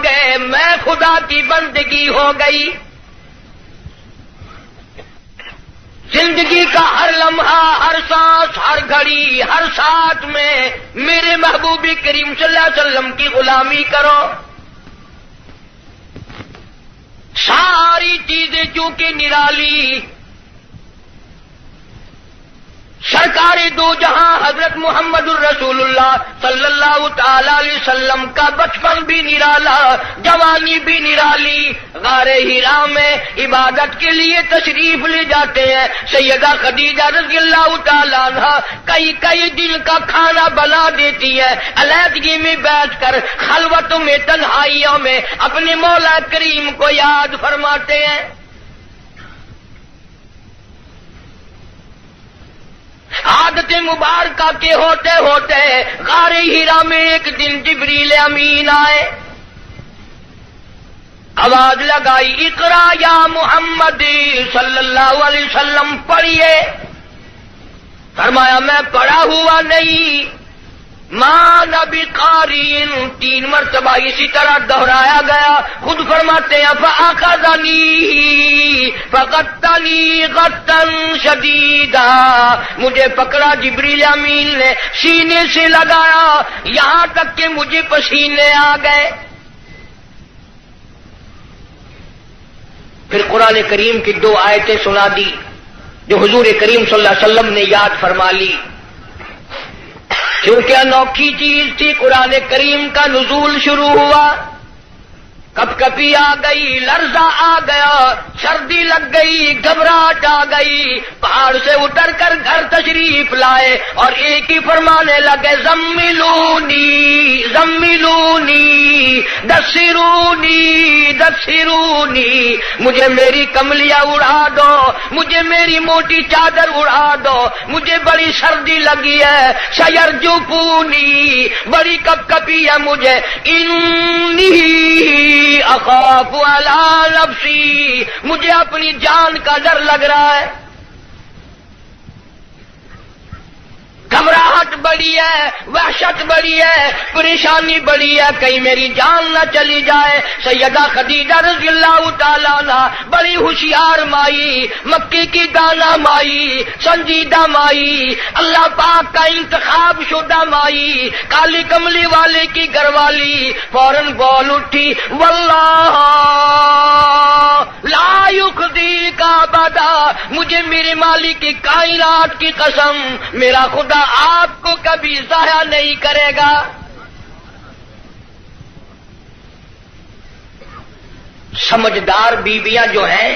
گئے، میں خدا کی بندگی ہو گئی. زندگی کا ہر لمحہ، ہر سانس، ہر گھڑی، ہر ساتھ میں میرے محبوب کریم صلی اللہ علیہ وسلم کی غلامی کرو. ساری چیزیں چونکہ نرالی، سرکار دو جہاں حضرت محمد الرسول اللہ صلی اللہ تعالی علیہ وسلم کا بچپن بھی نرالا، جوانی بھی نرالی. غار حرا میں عبادت کے لیے تشریف لے جاتے ہیں. سیدہ خدیجہ رضی اللہ تعالی عنہا کئی دن کا کھانا بنا دیتی ہے. علیحدگی میں بیٹھ کر خلوتوں میں، تنہائیوں میں اپنے مولا کریم کو یاد فرماتے ہیں. عادت مبارکہ کے ہوتے ہوتے غار حرا میں ایک دن جبریل امین آئے، آواز لگائی، اقرا یا محمد صلی اللہ علیہ وسلم، پڑھیے. فرمایا میں پڑھا ہوا نہیں. ماں نبی قارئ، 3 مرتبہ اسی طرح دہرایا گیا. خود فرماتے ہیں فاخذنی فغطنی غطا شدیدا، مجھے پکڑا جبریل امین نے، سینے سے لگایا یہاں تک کہ مجھے پسینے آ گئے. پھر قرآن کریم کی 2 آیتیں سنا دی جو حضور کریم صلی اللہ علیہ وسلم نے یاد فرما لی. کیونکہ انوکھی چیز تھی، قرآن کریم کا نزول شروع ہوا. کپ کپی آ گئی، لرزہ آ گیا، سردی لگ گئی، گھبراہٹ آ گئی. پہاڑ سے اتر کر گھر تشریف لائے اور ایک ہی فرمانے لگے، زملونی زملونی دثرونی دثرونی، مجھے میری کملیاں اڑا دو، مجھے میری موٹی چادر اڑا دو، مجھے بڑی سردی لگی ہے. سیرجفونی، بڑی کپ کپی ہے مجھے. انی اخاف علی نفسی، مجھے اپنی جان کا ڈر لگ رہا ہے. گھبراہٹ بڑی ہے، وحشت بڑی ہے، پریشانی بڑی ہے، کہیں میری جان نہ چلی جائے. سیدہ خدیجہ رضی اللہ تعالی عنہ بڑی ہوشیار مائی، مکی کی دانا مائی، سنجیدہ مائی، اللہ پاک کا انتخاب شدہ مائی، کالی کملی والے کی گھر والی، فوراً بول اٹھی، واللہ لا یخزی کا ابدا، مجھے میرے مالک کی کائنات کی قسم، میرا خدا آپ کو کبھی ضائع نہیں کرے گا. سمجھدار بیویاں جو ہیں،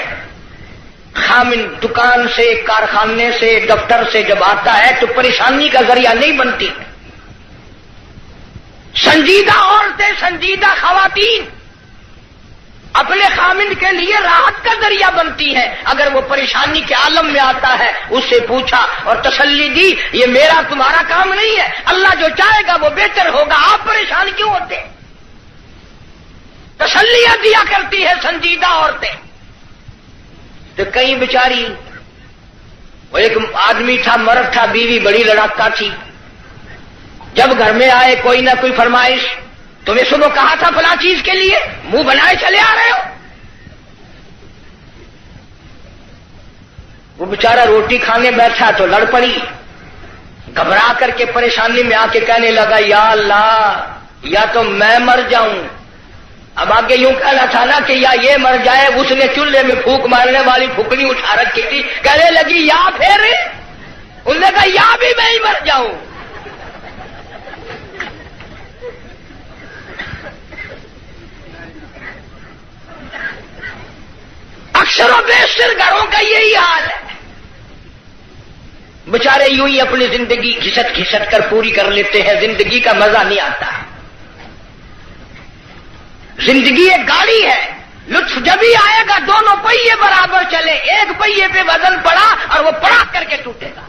خامن دکان سے، کارخانے سے، دفتر سے جب آتا ہے تو پریشانی کا ذریعہ نہیں بنتی. سنجیدہ عورتیں، سنجیدہ خواتین اپنے خامن کے لیے راحت کا ذریعہ بنتی ہے. اگر وہ پریشانی کے عالم میں آتا ہے، اس سے پوچھا اور تسلی دی، یہ میرا تمہارا کام نہیں ہے، اللہ جو چاہے گا وہ بہتر ہوگا، آپ پریشان کیوں ہوتے؟ تسلیاں دیا کرتی ہے سنجیدہ عورتیں. تو کئی بیچاری، وہ ایک آدمی تھا، مرد تھا، بیوی بڑی لڑاکا تھی. جب گھر میں آئے کوئی نہ کوئی فرمائش، تمہیں صبح کہا تھا فلاں چیز کے لیے، منہ بنائے چلے آ رہے ہو. وہ بیچارہ روٹی کھانے بیٹھا تو لڑ پڑی، گھبرا کر کے پریشانی میں آ کے کہنے لگا، یا اللہ، یا تو میں مر جاؤں. اب آگے یوں کہنا تھا نا کہ یا یہ مر جائے. اس نے چولہے میں پھونک مارنے والی پھوکنی اٹھا رکھی تھی، کہنے لگی یا پھر، انہوں نے کہا یا بھی میں ہی مر جاؤں. اکثر و بیشتر گھروں کا یہی حال ہے. بیچارے یوں ہی اپنی زندگی گھسٹ گھسٹ کر پوری کر لیتے ہیں، زندگی کا مزہ نہیں آتا. زندگی ایک گاڑی ہے، لطف جب ہی آئے گا دونوں پہیے برابر چلے. ایک پہیے پہ وزن پڑا اور وہ پڑا کر کے ٹوٹے گا.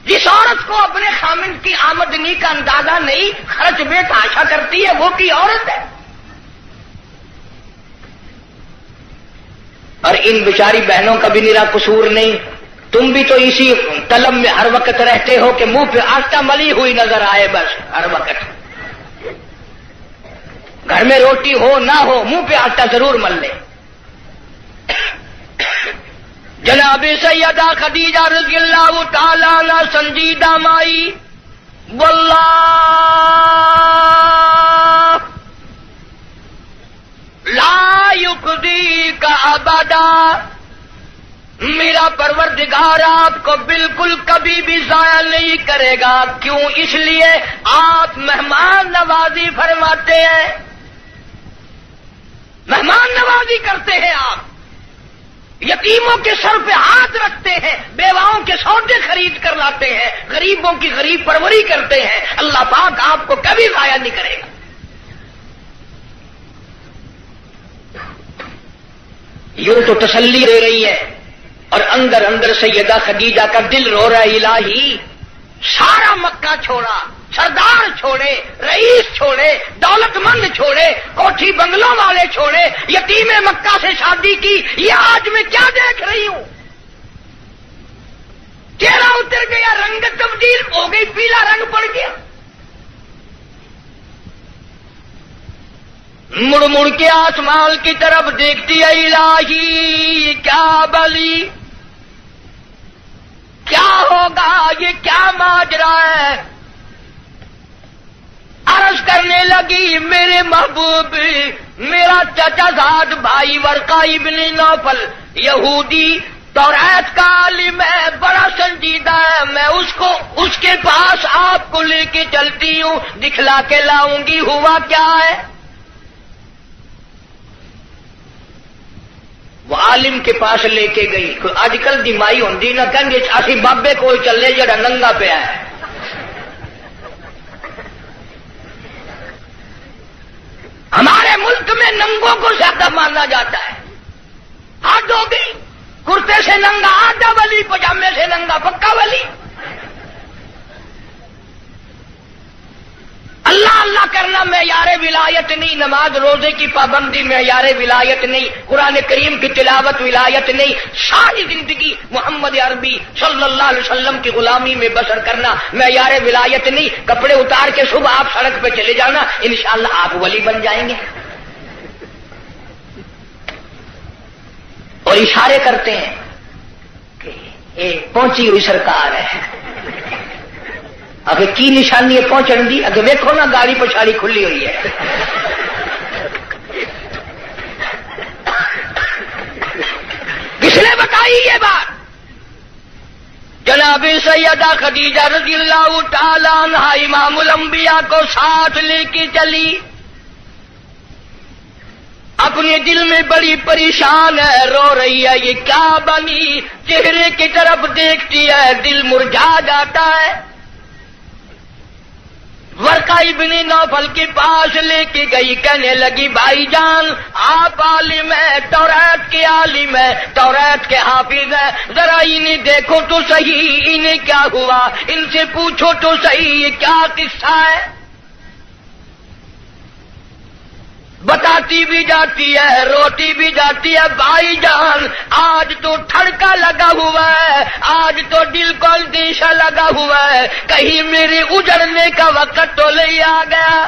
جس عورت کو اپنے خامن کی آمدنی کا اندازہ نہیں، خرچ میں تاشا کرتی ہے، وہ کی عورت ہے. اور ان بیچاری بہنوں کا بھی میرا قصور نہیں. تم بھی تو اسی طلب میں ہر وقت رہتے ہو کہ منہ پہ آٹا ملی ہوئی نظر آئے، بس ہر وقت. گھر میں روٹی ہو نہ ہو منہ پہ آٹا ضرور مل لے. جناب سیدہ خدیجہ رضی اللہ تعالی عنہ سنجیدہ مائی واللہ لا یخزیک ابدا، میرا پروردگار آپ کو بالکل کبھی بھی ضائع نہیں کرے گا. کیوں؟ اس لیے آپ مہمان نوازی فرماتے ہیں، مہمان نوازی کرتے ہیں، آپ یتیموں کے سر پہ ہاتھ رکھتے ہیں، بیواؤں کے سودے خرید کر لاتے ہیں، غریبوں کی غریب پروری کرتے ہیں. اللہ پاک آپ کو کبھی ضائع نہیں کرے گا. یوں تو تسلی دے رہی ہے اور اندر اندر سیدہ خدیجہ کا دل رو رہا ہے، الہی سارا مکہ چھوڑا، سردار چھوڑے، رئیس چھوڑے، دولت مند چھوڑے، کوٹھی بنگلوں والے چھوڑے، یتیم مکہ سے شادی کی، یہ آج میں کیا دیکھ رہی ہوں؟ چہرہ اتر گیا، رنگ تبدیل ہو گئی، پیلا رنگ پڑ گیا. مڑ مڑ کے آسمان کی طرف دیکھتی ہے، الہی کیا بلی، کیا ہوگا، یہ کیا ماجرا ہے؟ عرض کرنے لگی، میرے محبوب، میرا چچا زاد بھائی ورقہ ابن نوفل یہودی توریت کا عالم ہے، بڑا سنجیدہ ہے، میں اس کے پاس آپ کو لے کے چلتی ہوں، دکھلا کے لاؤں گی. ہوا کیا ہے؟ وہ عالم کے پاس لے کے گئی. اج کل دی مائی ہوندی نہ کہیں گے اسی بابے کو چلے جڑا ننگا پیا ہے. ہمارے ملک میں ننگوں کو زیادہ مانا جاتا ہے. حد ہو گئی، کرتے سے ننگا آدھا ولی، پجامے سے ننگا پکا ولی. اللہ اللہ کرنا معیار ولایت نہیں، نماز روزے کی پابندی معیار ولایت نہیں، قرآن کریم کی تلاوت ولایت نہیں، ساری زندگی محمد عربی صلی اللہ علیہ وسلم کی غلامی میں بسر کرنا معیار ولایت نہیں. کپڑے اتار کے صبح آپ سڑک پہ چلے جانا، انشاءاللہ آپ ولی بن جائیں گے. اور اشارے کرتے ہیں کہ یہ پہنچی ہوئی سرکار ہے. اگر کی نشانی ہے پہنچن دی؟ اگر دیکھو نا گاڑی پچھاڑی کھلی ہوئی ہے. کس نے بتائی یہ بات؟ جناب سیدہ خدیجہ رضی اللہ تعالی عنہا امام الانبیاء کو ساتھ لے کے چلی. اپنے دل میں بڑی پریشان ہے، رو رہی ہے، یہ کیا بنی؟ چہرے کی طرف دیکھتی ہے، دل مرجھا جاتا ہے. ورقہ ابن نوفل کے پاس لے کے گئی، کہنے لگی بھائی جان آپ عالم ہیں، توریت کے عالم ہیں، توریت کے حافظ ہیں، ذرا انہیں دیکھو تو صحیح، انہیں کیا ہوا، ان سے پوچھو تو صحیح یہ کیا قصہ ہے. بتاتی بھی جاتی ہے، روتی بھی جاتی ہے. بھائی جان آج تو ٹھڑکا لگا ہوا ہے، آج تو دل کو اندیشہ لگا ہوا ہے، کہیں میرے اجڑنے کا وقت تو نہیں آ گیا.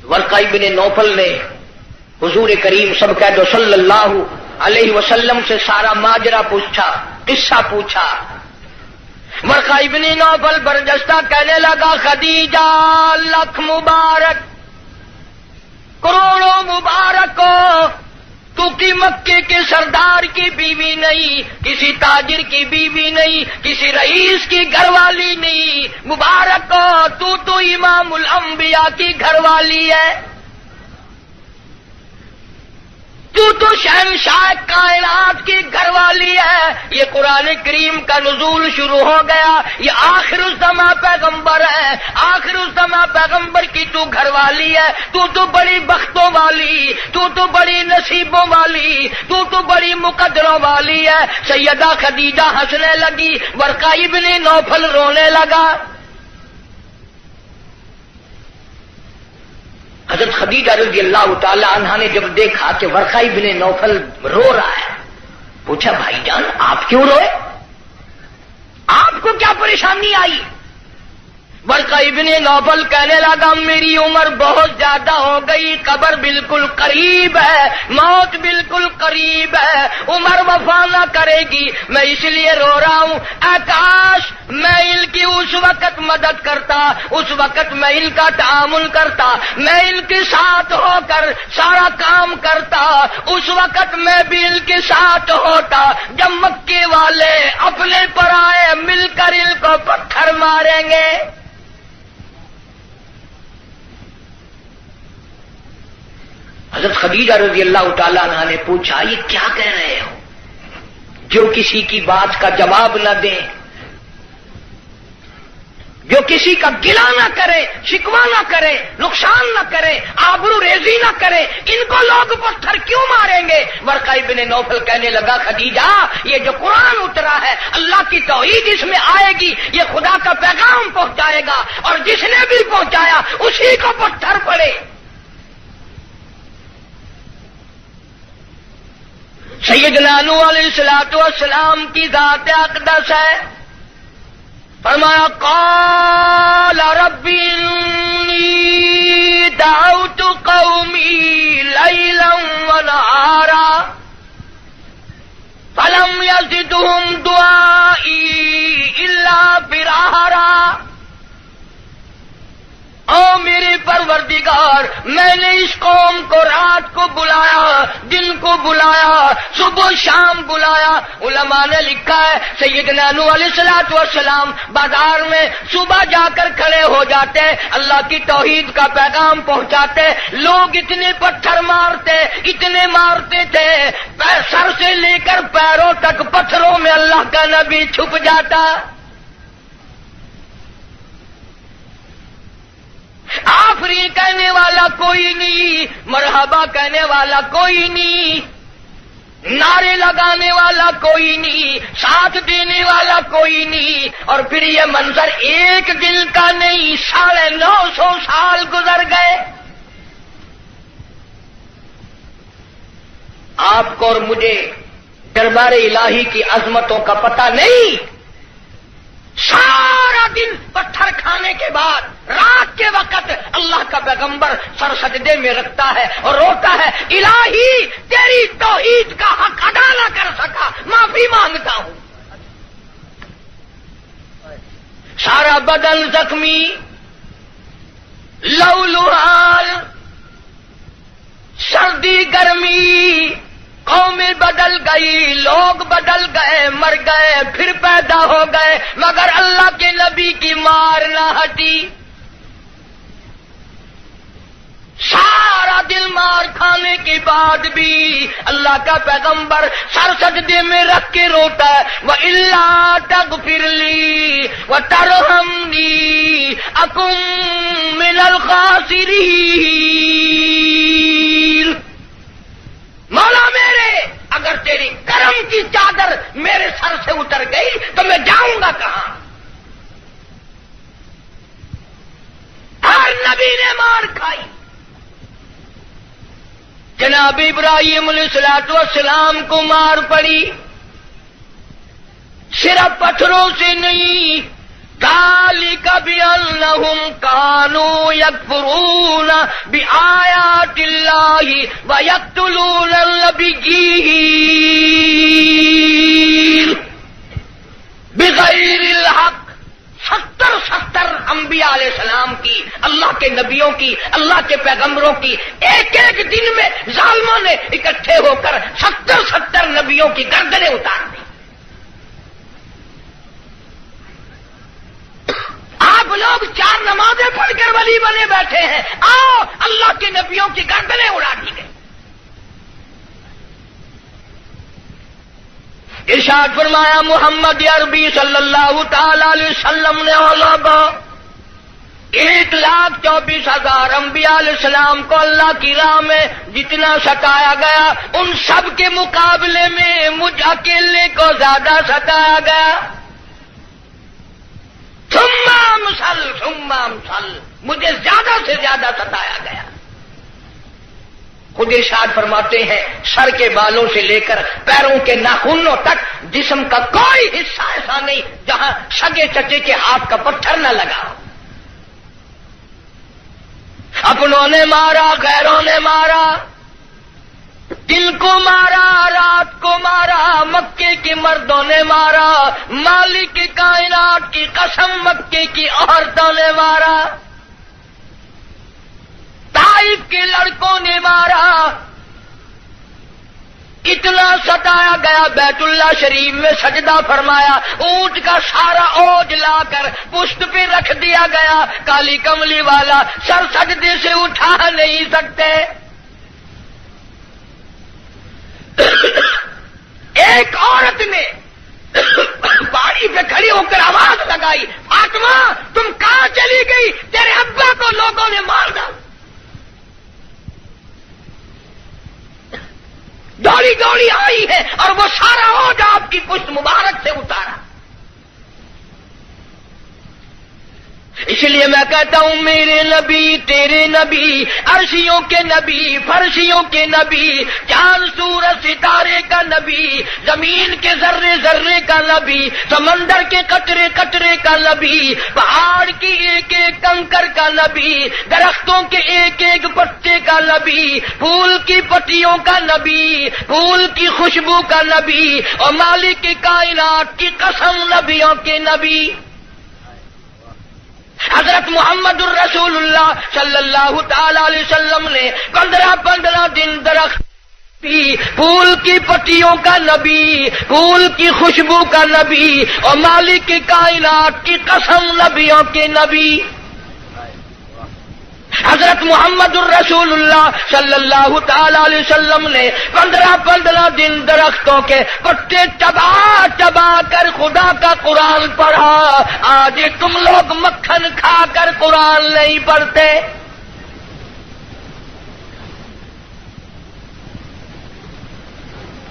ورقہ ابن نوفل نے حضور کریم سب کہہ دو صلی اللہ علیہ وسلم سے سارا ماجرا پوچھا، قصہ پوچھا. ورقہ ابن نوفل برجستہ کہنے لگا خدیجہ لکھ مبارک، کروڑوں مبارک ہو، تو کی مکے کے سردار کی بیوی نہیں، کسی تاجر کی بیوی نہیں، کسی رئیس کی گھر والی نہیں، مبارک ہو، تو امام الانبیاء کی گھر والی ہے، تو شہنشاہ کائنات کی گھر والی ہے. یہ قرآن کریم کا نزول شروع ہو گیا، یہ آخر الزماں پیغمبر ہے، آخر الزماں پیغمبر کی تو گھر والی ہے، تو بڑی بختوں والی، تو بڑی نصیبوں والی، تو بڑی مقدروں والی ہے. سیدہ خدیجہ ہنسنے لگی، ورقہ ابن نوفل رونے لگا. حضرت خدیجہ رضی اللہ تعالی عنہا نے جب دیکھا کہ ورقہ ابن نوفل رو رہا ہے، پوچھا بھائی جان آپ کیوں روئے، آپ کو کیا پریشانی آئی؟ ورقہ ابن نوفل کہنے لگا میری عمر بہت زیادہ ہو گئی، قبر بالکل قریب ہے، موت بالکل قریب ہے، عمر وفا نہ کرے گی، میں اس لیے رو رہا ہوں۔ اے کاش میں ان کی اس وقت مدد کرتا، اس وقت میں ان کا تعامل کرتا، میں ان کے ساتھ ہو کر سارا کام کرتا، اس وقت میں بھی ان کے ساتھ ہوتا جب مکے والے اپنے پر آئے مل کر ان کو پتھر ماریں گے۔ حضرت خدیجہ رضی اللہ تعالی عنہ نے پوچھا یہ کیا کہہ رہے ہو؟ جو کسی کی بات کا جواب نہ دیں، جو کسی کا گلہ نہ کرے، شکوہ نہ کرے، نقصان نہ کرے، آبرو ریزی نہ کرے، ان کو لوگ پتھر کیوں ماریں گے؟ ورقہ ابن نوفل کہنے لگا خدیجہ یہ جو قرآن اترا ہے اللہ کی توحید اس میں آئے گی، یہ خدا کا پیغام پہنچائے گا، اور جس نے بھی پہنچایا اسی کو پتھر پڑے۔ سیدنا نوح علیہ السلام کی ذات اقدس ہے، فرمایا قال رب انی دعوت قومی لیلا ونہارا فلم یزدہم دعائی الا فرارا۔ او میرے پروردگار میں نے اس قوم کو رات کو بلایا، دن کو بلایا، صبح شام بلایا۔ علماء نے لکھا ہے سیدنا نوح علیہ السلام بازار میں صبح جا کر کھڑے ہو جاتے، اللہ کی توحید کا پیغام پہنچاتے، لوگ اتنے پتھر مارتے، اتنے مارتے تھے، سر سے لے کر پیروں تک پتھروں میں اللہ کا نبی چھپ جاتا۔ آفرین کہنے والا کوئی نہیں، مرحبا کہنے والا کوئی نہیں، نعرے لگانے والا کوئی نہیں، ساتھ دینے والا کوئی نہیں، اور پھر یہ منظر ایک دن کا نہیں، 950 سال گزر گئے۔ آپ کو اور مجھے دربار الہی کی عظمتوں کا پتہ نہیں۔ سارا دن پتھر کھانے کے بعد رات کے وقت اللہ کا پیغمبر سر سجدے میں رکھتا ہے اور روتا ہے الہی تیری توحید کا حق ادا نہ کر سکا، معافی مانگتا ہوں۔ سارا بدن زخمی، لہولہال، سردی گرمی، قومیں بدل گئی، لوگ بدل گئے، مر گئے، پھر پیدا ہو گئے، مگر اللہ کے نبی کی مار نہ ہٹی۔ سارا دل مار کھانے کے بعد بھی اللہ کا پیغمبر سر سجدے میں رکھ کے روتا ہے وَإِلَّا تَغْفِرْ لِي وَتَرْحَمْنِي أَكُن مِّنَ الْخَاسِرِينَ۔ مولا میرے اگر تیری کرم کی چادر میرے سر سے اتر گئی تو میں جاؤں گا کہاں؟ ہر نبی نے مار کھائی۔ جناب ابراہیم علیہ السلام کو مار پڑی، صرف پتھروں سے نہیں، ذالک بأنہم کانوا یکفرون بآیات اللہ ویقتلون النبیین بغیر الحق۔ 70 انبیاء علیہ السلام کی، اللہ کے نبیوں کی، اللہ کے پیغمبروں کی ایک ایک دن میں ظالموں نے اکٹھے ہو کر 70 نبیوں کی گردنیں اتار دی۔ آپ لوگ 4 نمازیں پڑھ کر ولی بنے بیٹھے ہیں، آؤ اللہ کے نبیوں کی گردنیں اڑا دی گئی۔ ارشاد فرمایا محمد عربی صلی اللہ تعالی علیہ وسلم نے 1,24,000 انبیاء علیہ السلام کو اللہ کی راہ میں جتنا ستایا گیا ان سب کے مقابلے میں مجھ اکیلے کو زیادہ ستایا گیا۔ ثم امثل، مجھے زیادہ سے زیادہ ستایا گیا۔ خود ارشاد فرماتے ہیں سر کے بالوں سے لے کر پیروں کے ناخنوں تک جسم کا کوئی حصہ ایسا نہیں جہاں سگے چچے کے ہاتھ کا پتھر نہ لگا ہو۔ مسلمانوں نے مارا، غیروں نے مارا، دن کو مارا، رات کو مارا، مکے کے مردوں نے مارا، مالک کائنات کی قسم مکے کی عورتوں نے مارا، طائف کے لڑکوں نے مارا، اتنا ستایا گیا بیت اللہ شریف میں سجدہ فرمایا، اونٹ کا سارا اوج لا کر پشت پہ رکھ دیا گیا، کالی کملی والا سر سجدے سے اٹھا نہیں سکتے۔ ایک عورت نے پہاڑی پہ کھڑی ہو کر آواز لگائی، فاطمہ تم کہاں چلی گئی؟ تیرے ابا کو لوگوں نے مار ڈالا۔ دوڑی دوڑی آئی ہے اور وہ سارا اوج آپ کی پشت مبارک سے اتارا۔ اس لیے میں کہتا ہوں میرے نبی تیرے نبی، عرشیوں کے نبی، فرشیوں کے نبی، چاند سورج ستارے کا نبی، زمین کے ذرے ذرے کا نبی، سمندر کے قطرے قطرے کا نبی، پہاڑ کی ایک ایک کنکر کا نبی، درختوں کے ایک ایک پتے کا نبی، پھول کی پتیوں کا نبی، پھول کی خوشبو کا نبی، اور مالک کی کائنات کی قسم نبیوں کے نبی حضرت محمد الرسول اللہ صلی اللہ تعالی علیہ وسلم نے 15 دن درخت پھول کی پتیوں کا نبی، پھول کی خوشبو کا نبی، اور مالک کی کائنات کی قسم نبیوں کے نبی حضرت محمد الرسول اللہ صلی اللہ تعالی علیہ وسلم نے 15 دن درختوں کے پتے چبا کر خدا کا قرآن پڑھا۔ آج تم لوگ مکھن کھا کر قرآن نہیں پڑھتے۔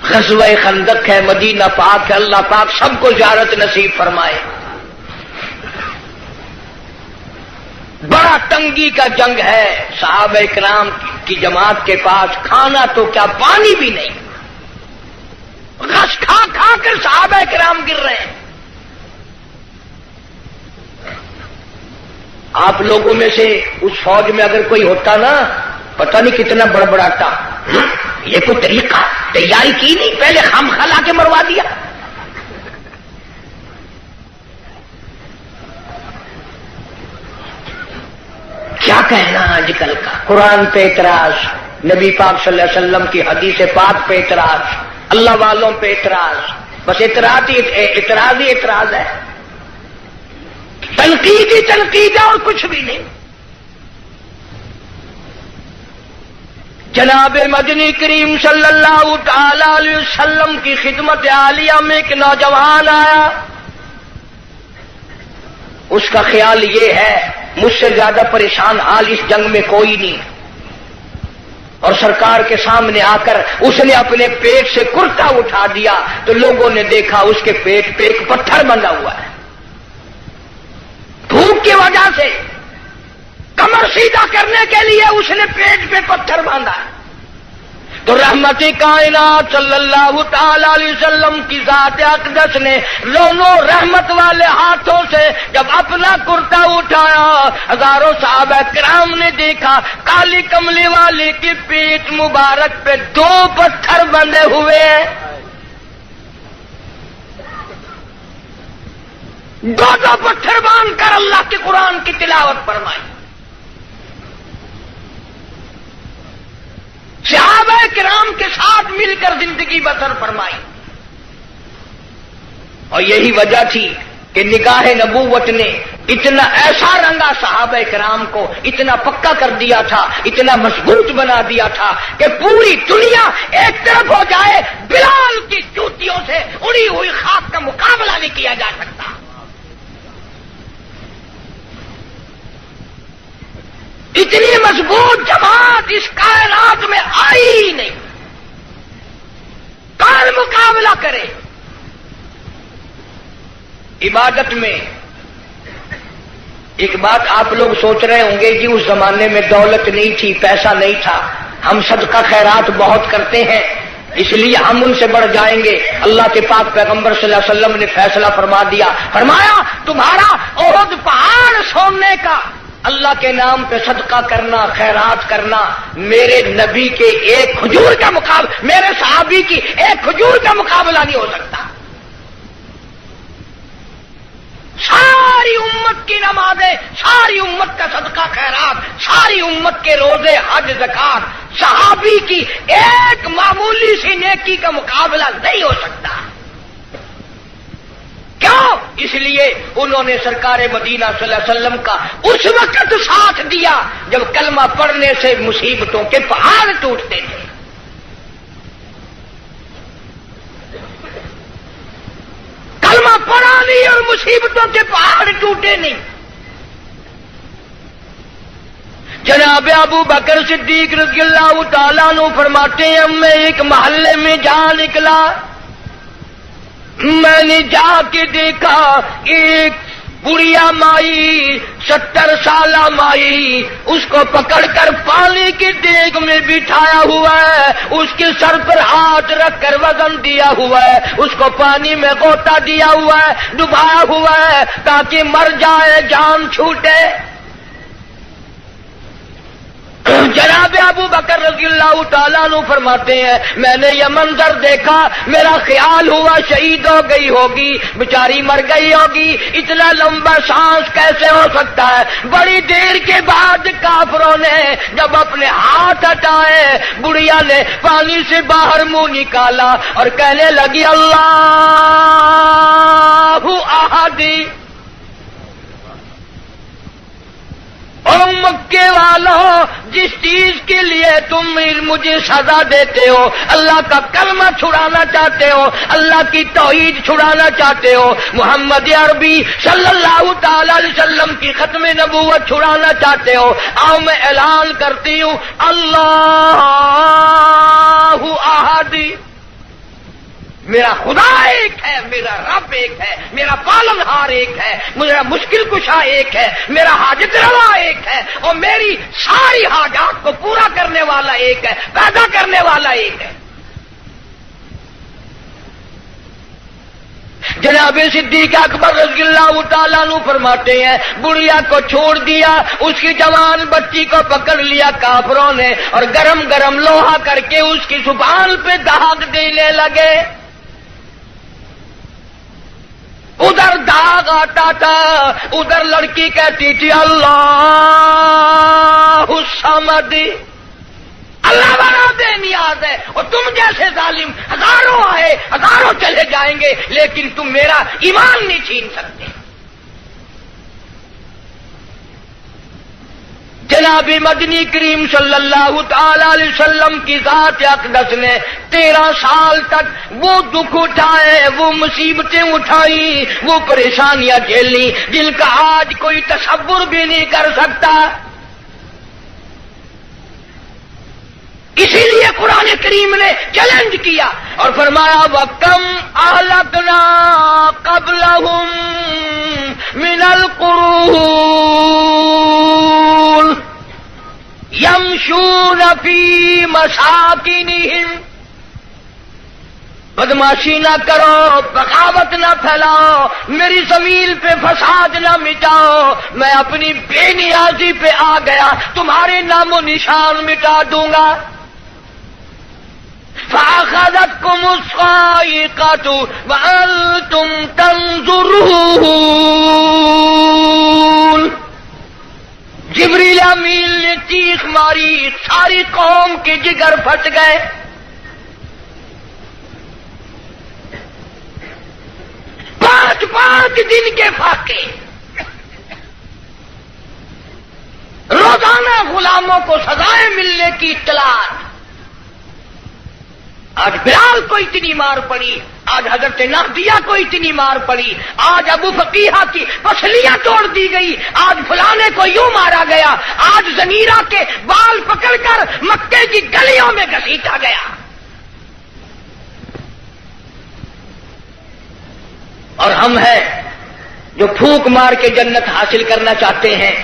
غزوہ خندق ہے، مدینہ پاک ہے، اللہ پاک سب کو زیارت نصیب فرمائے۔ بڑا تنگی کا جنگ ہے، صحابہ کرام کی جماعت کے پاس کھانا تو کیا پانی بھی نہیں، غش کھا کھا کر صحابہ کرام گر رہے ہیں۔ آپ لوگوں میں سے اس فوج میں اگر کوئی ہوتا نا، پتہ نہیں کتنا بڑبڑاتا، یہ کوئی طریقہ تیاری کی نہیں، پہلے خام خلا کے مروا دیا۔ کیا کہنا آج کل کا، قرآن پہ اعتراض، نبی پاک صلی اللہ علیہ وسلم کی حدیث پاک پہ اعتراض، اللہ والوں پہ اعتراض، بس اعتراض ہی اعتراض ہے، تنقید ہی تنقید ہے اور کچھ بھی نہیں۔ جناب مدنی کریم صلی اللہ تعالی علیہ وسلم کی خدمت عالیہ میں ایک نوجوان آیا، اس کا خیال یہ ہے مجھ سے زیادہ پریشان حال اس جنگ میں کوئی نہیں، اور سرکار کے سامنے آ کر اس نے اپنے پیٹ سے کرتا اٹھا دیا تو لوگوں نے دیکھا اس کے پیٹ پہ ایک پتھر بندھا ہوا ہے، بھوک کی وجہ سے کمر سیدھا کرنے کے لیے اس نے پیٹ پہ پتھر باندھا ہے۔ تو رحمت کائنات صلی اللہ تعالی علیہ وسلم کی ذات اقدس نے دونوں رحمت والے ہاتھوں سے جب اپنا کرتا اٹھایا، ہزاروں صحابہ کرام نے دیکھا کالی کملی والے کی پیٹ مبارک پہ 2 پتھر بندھے ہوئے ہیں۔ 2 پتھر باندھ کر اللہ کے قرآن کی تلاوت فرمائی۔ صحابہ کرام کے ساتھ مل کر زندگی بسر فرمائی، اور یہی وجہ تھی کہ نگاہ نبوت نے اتنا ایسا رنگا صحابہ کرام کو، اتنا پکا کر دیا تھا، اتنا مضبوط بنا دیا تھا کہ پوری دنیا ایک طرف ہو جائے، بلال کی جوتیوں سے اڑی ہوئی خاک کا مقابلہ نہیں کیا جا سکتا۔ اتنی مضبوط جماعت اس کائنات میں آئی ہی نہیں، کون مقابلہ کرے؟ عبادت میں ایک بات آپ لوگ سوچ رہے ہوں گے، جی اس زمانے میں دولت نہیں تھی، پیسہ نہیں تھا، ہم صدقہ خیرات بہت کرتے ہیں اس لیے ہم ان سے بڑھ جائیں گے۔ اللہ کے پاک پیغمبر صلی اللہ علیہ وسلم نے فیصلہ فرما دیا، فرمایا تمہارا احد پہاڑ سونے کا اللہ کے نام پہ صدقہ کرنا، خیرات کرنا میرے نبی کے ایک کھجور کا مقابلہ، میرے صحابی کی ایک کھجور کا مقابلہ نہیں ہو سکتا۔ ساری امت کی نمازیں، ساری امت کا صدقہ خیرات، ساری امت کے روزے، حج، زکات صحابی کی ایک معمولی سی نیکی کا مقابلہ نہیں ہو سکتا۔ کیوں؟ اس لیے انہوں نے سرکار مدینہ صلی اللہ علیہ وسلم کا اس وقت ساتھ دیا جب کلمہ پڑھنے سے مصیبتوں کے پہاڑ ٹوٹتے تھے۔ کلمہ پڑھا نہیں اور مصیبتوں کے پہاڑ ٹوٹے نہیں۔ جناب ابو بکر صدیق رضی اللہ تعالیٰ عنہ فرماتے ہیں میں ایک محلے میں جا نکلا، میں نے جا کے دیکھا ایک بڑھیا مائی، 70 سالہ مائی، اس کو پکڑ کر پانی کی دیگ میں بٹھایا ہوا ہے، اس کے سر پر ہاتھ رکھ کر وزن دیا ہوا ہے، اس کو پانی میں غوطہ دیا ہوا ہے، ڈبایا ہوا ہے تاکہ مر جائے، جان چھوٹے۔ جناب ابو بکر رضی اللہ تعالیٰ عنہ فرماتے ہیں میں نے یہ منظر دیکھا، میرا خیال ہوا شہید ہو گئی ہوگی، بیچاری مر گئی ہوگی، اتنا لمبا سانس کیسے ہو سکتا ہے؟ بڑی دیر کے بعد کافروں نے جب اپنے ہاتھ ہٹائے، بڑھیا نے پانی سے باہر منہ نکالا اور کہنے لگی اللہ احد۔ او مکے والوں، جس چیز کے لیے تم مجھے سزا دیتے ہو، اللہ کا کلمہ چھڑانا چاہتے ہو، اللہ کی توحید چھڑانا چاہتے ہو، محمد عربی صلی اللہ تعالی علیہ وسلم کی ختم نبوت چھڑانا چاہتے ہو، آؤ میں اعلان کرتی ہوں اللہ احد۔ میرا خدا ایک ہے، میرا رب ایک ہے، میرا پالنہار ایک ہے، میرا مشکل کشا ایک ہے، میرا حاجت روا ایک ہے، اور میری ساری حاجات کو پورا کرنے والا ایک ہے، پیدا کرنے والا ایک ہے۔ جناب صدیق اکبر رضی اللہ تعالیٰ عنہ فرماتے ہیں بڑھیا کو چھوڑ دیا، اس کی جوان بچی کو پکڑ لیا کافروں نے اور گرم گرم لوہا کر کے اس کی زبان پہ داغ دینے لگے۔ ادھر داغ آتا تھا، ادھر لڑکی کہتی تھی اللہ الصمد، اللہ بڑا بے نیاز ہے، اور تم جیسے ظالم ہزاروں آئے ہزاروں چلے جائیں گے لیکن تم میرا ایمان نہیں چھین سکتے۔ جناب مدنی کریم صلی اللہ تعالی علیہ وسلم کی ذات اقدس نے 13 سال تک وہ دکھ اٹھائے، وہ مصیبتیں اٹھائی، وہ پریشانیاں جھیلی جن کا آج کوئی تصور بھی نہیں کر سکتا۔ اسی لیے قرآن کریم نے چیلنج کیا اور فرمایا وَكَمْ أَهْلَكْنَا قَبْلَهُمْ مِنَ الْقُرُونِ يَمْشُونَ فِي مَسَاكِنِهِمْ۔ بدماشی نہ کرو، بغاوت نہ پھیلاؤ، میری زمین پہ فساد نہ مٹاؤ، میں اپنی بے نیازی پہ آ گیا، تمہارے نام و نشان مٹا دوں گا۔ فَأَخَذَتْكُمُ الصَّاعِقَةُ وَأَنْتُمْ تَنْظُرُونَ۔ جبریل امین نے چیخ ماری، ساری قوم کے جگر پھٹ گئے۔ پانچ دن کے فاقے، روزانہ غلاموں کو سزائیں ملنے کی اطلاع۔ آج بلال کو اتنی مار پڑی، آج حضرت نہدیہ کو اتنی مار پڑی، آج ابو فقیہ کی پسلیاں توڑ دی گئی، آج فلانے کو یوں مارا گیا، آج زنیرہ کے بال پکڑ کر مکے کی گلیوں میں گھسیٹا گیا۔ اور ہم ہیں جو پھونک مار کے جنت حاصل کرنا چاہتے ہیں،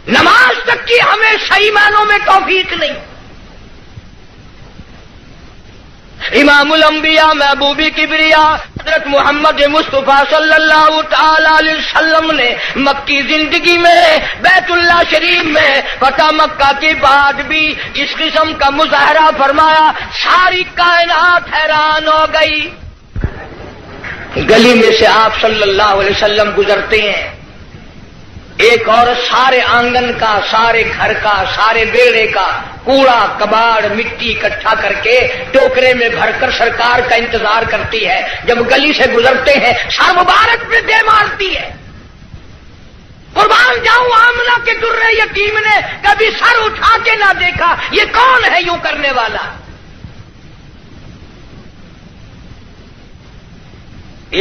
نماز تک کی ہمیں صحیح معنوں میں توفیق نہیں، امام الانبیاء محبوب کبریا حضرت محمد مصطفیٰ صلی اللہ تعالی علیہ وسلم نے مکی زندگی میں بیت اللہ شریف میں فتح مکہ کے بعد بھی اس قسم کا مظاہرہ فرمایا، ساری کائنات حیران ہو گئی۔ گلی میں سے آپ صلی اللہ علیہ وسلم گزرتے ہیں، ایک عورت سارے آنگن کا، سارے گھر کا، سارے بیڑے کا کوڑا کباڑ مٹی اکٹھا کر کے ٹوکرے میں بھر کر سرکار کا انتظار کرتی ہے۔ جب گلی سے گزرتے ہیں سر مبارک پہ دے مارتی ہے۔ قربان جاؤں آمنہ کے درے یتیم نے کبھی سر اٹھا کے نہ دیکھا، یہ کون ہے یوں کرنے والا؟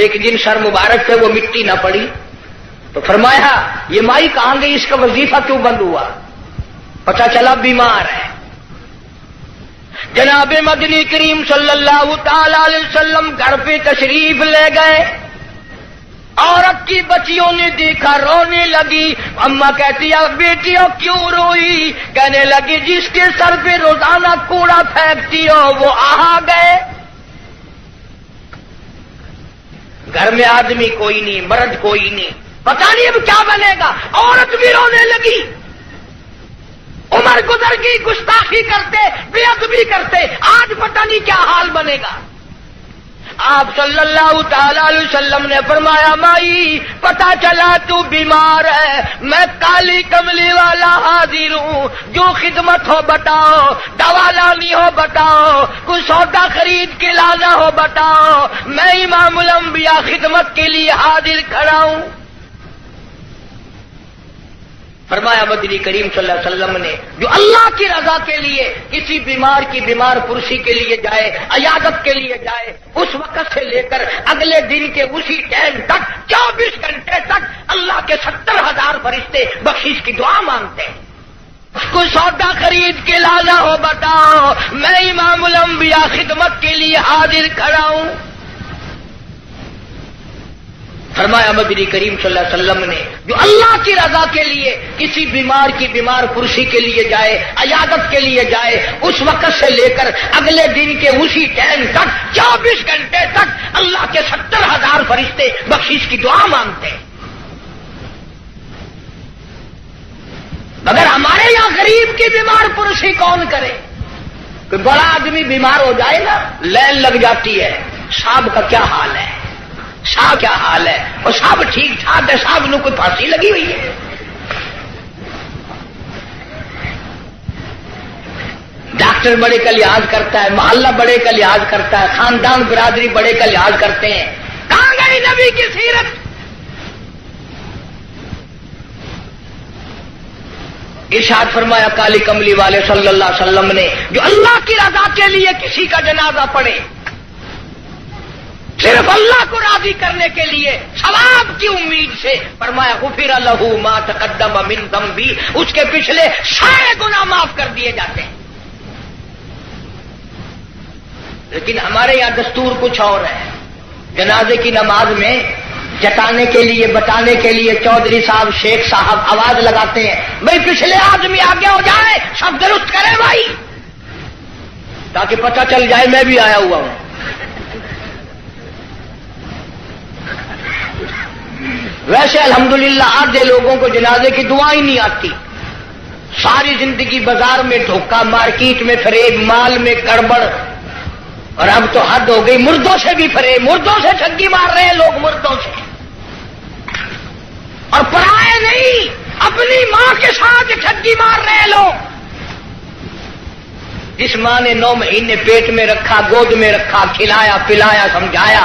ایک دن سر مبارک پہ وہ مٹی نہ پڑی تو فرمایا یہ مائی کہاں گئی، اس کا وظیفہ کیوں بند ہوا؟ پتہ چلا بیمار ہے۔ جناب مدنی کریم صلی اللہ تعالی علیہ وسلم گھر پہ تشریف لے گئے، عورت کی بچیوں نے دیکھا رونے لگی۔ اماں کہتی ہے بیٹیوں کیوں روئی؟ کہنے لگی جس کے سر پہ روزانہ کوڑا پھینکتی ہو وہ آ گئے۔ گھر میں آدمی کوئی نہیں، مرد کوئی نہیں، پتہ نہیں اب کیا بنے گا۔ عورت بھی رونے لگی۔ عمر گزر گئی، گستاخی کرتے، بے ادبی کرتے، آج پتہ نہیں کیا حال بنے گا۔ آپ صلی اللہ تعالی علیہ وسلم نے فرمایا مائی پتہ چلا تو بیمار ہے، میں کالی کملی والا حاضر ہوں، جو خدمت ہو بتاؤ، دوا لانی ہو بتاؤ، کوئی سودا خرید کے لانا ہو بتاؤ، میں امام الانبیاء خدمت کے لیے حاضر کھڑا ہوں۔ فرمایا مدنی کریم صلی اللہ علیہ وسلم نے جو اللہ کی رضا کے لیے کسی بیمار کی بیمار پرسی کے لیے جائے، عیادت کے لیے جائے، اس وقت سے لے کر اگلے دن کے اسی ٹائم تک 24 گھنٹے تک اللہ کے 70,000 فرشتے بخشش کی دعا مانگتے ہیں۔ کوئی سودا خرید کے لانا ہو بتاؤ، میں امام الانبیاء خدمت کے لیے حاضر کھڑا ہوں۔ فرمایا مدنی کریم صلی اللہ علیہ وسلم نے جو اللہ کی رضا کے لیے کسی بیمار کی بیمار پرسی کے لیے جائے، عیادت کے لیے جائے، اس وقت سے لے کر اگلے دن کے اسی ٹائم تک 24 گھنٹے تک اللہ کے 70,000 فرشتے بخشش کی دعا مانگتے ہیں۔ مگر ہمارے یہاں غریب کی بیمار پرسی کون کرے؟ کوئی بڑا آدمی بیمار ہو جائے نا لائن لگ جاتی ہے، صاحب کا کیا حال ہے، صاحب کیا حال ہے، اور صاحب ٹھیک ٹھاک ہے، صاحب نے کوئی پھانسی لگی ہوئی ہے۔ ڈاکٹر بڑے کا لحاظ کرتا ہے، محلہ بڑے کا لحاظ کرتا ہے، خاندان برادری بڑے کا لحاظ کرتے ہیں۔ کہاں گئی نبی کی سیرت؟ ارشاد فرمایا کالی کملی والے صلی اللہ علیہ وسلم نے جو اللہ کی رضا کے لیے کسی کا جنازہ پڑھے، صرف اللہ کو راضی کرنے کے لیے، ثواب کی امید سے، فرمایا غفر لہ ما تقدم من ذنبی، اس کے پچھلے سارے گناہ معاف کر دیے جاتے ہیں۔ لیکن ہمارے یہاں دستور کچھ اور ہے۔ جنازے کی نماز میں جتانے کے لیے، بتانے کے لیے چودھری صاحب، شیخ صاحب آواز لگاتے ہیں، بھائی پچھلے آدمی آگے ہو جائے، سب درست کرے بھائی، تاکہ پتہ چل جائے میں بھی آیا ہوا ہوں۔ ویسے الحمدللہ آدھے لوگوں کو جنازے کی دعا ہی نہیں آتی، ساری زندگی بازار میں دھوکہ، مارکیٹ میں فریب، مال میں گڑبڑ، اور اب تو حد ہو گئی، مردوں سے بھی فریب، مردوں سے ٹھگی مار رہے ہیں لوگ، مردوں سے، اور پرائے نہیں، اپنی ماں کے ساتھ ٹھگی مار رہے ہیں لوگ۔ جس ماں نے 9 مہینے پیٹ میں رکھا، گود میں رکھا، کھلایا پلایا سمجھایا،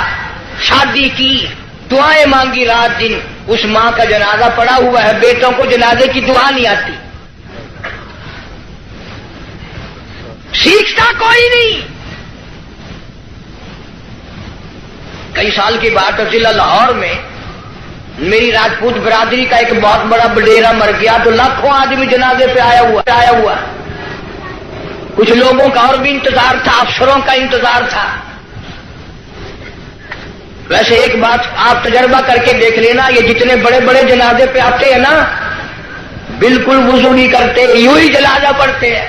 شادی کی، دعائیں مانگی رات دن، اس ماں کا جنازہ پڑا ہوا ہے، بیٹوں کو جنازے کی دعا نہیں آتی، سیکھتا کوئی نہیں۔ کئی سال کی بات ہے، ضلع لاہور میں میری راجپوت برادری کا ایک بہت بڑا بڈیرا مر گیا تو لاکھوں آدمی جنازے پہ آیا ہوا، کچھ لوگوں کا اور بھی انتظار تھا، افسروں کا انتظار تھا۔ ویسے ایک بات آپ تجربہ کر کے دیکھ لینا، یہ جتنے بڑے بڑے جنازے پہ آتے ہیں نا، بالکل وضو نہیں کرتے، یوں ہی جنازہ پڑھتے ہیں۔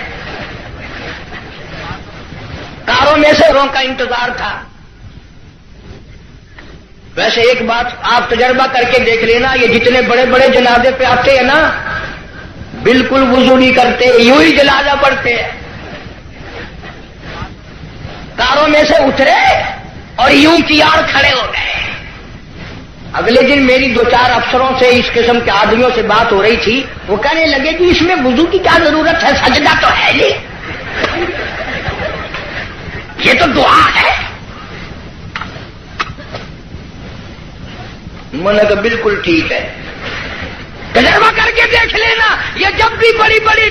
کاروں میں سے روں کا انتظار تھا. ویسے ایک بات آپ تجربہ کر کے دیکھ لینا، یہ جتنے بڑے بڑے جنازے پہ آتے ہیں نا، بالکل وضو نہیں کرتے، یوں ہی جنازہ پڑھتے ہیں. کاروں میں سے اترے اور یوں تیار کھڑے ہو گئے. اگلے دن میری 2-4 افسروں سے اس قسم کے آدمیوں سے بات ہو رہی تھی. وہ کہنے لگے کہ اس میں وضو کی کیا ضرورت ہے، سجدہ تو ہے نہیں، یہ تو دعا ہے. میں نے کہا بالکل ٹھیک ہے، تجربہ کر کے دیکھ لینا. یہ جب بھی بڑی بڑی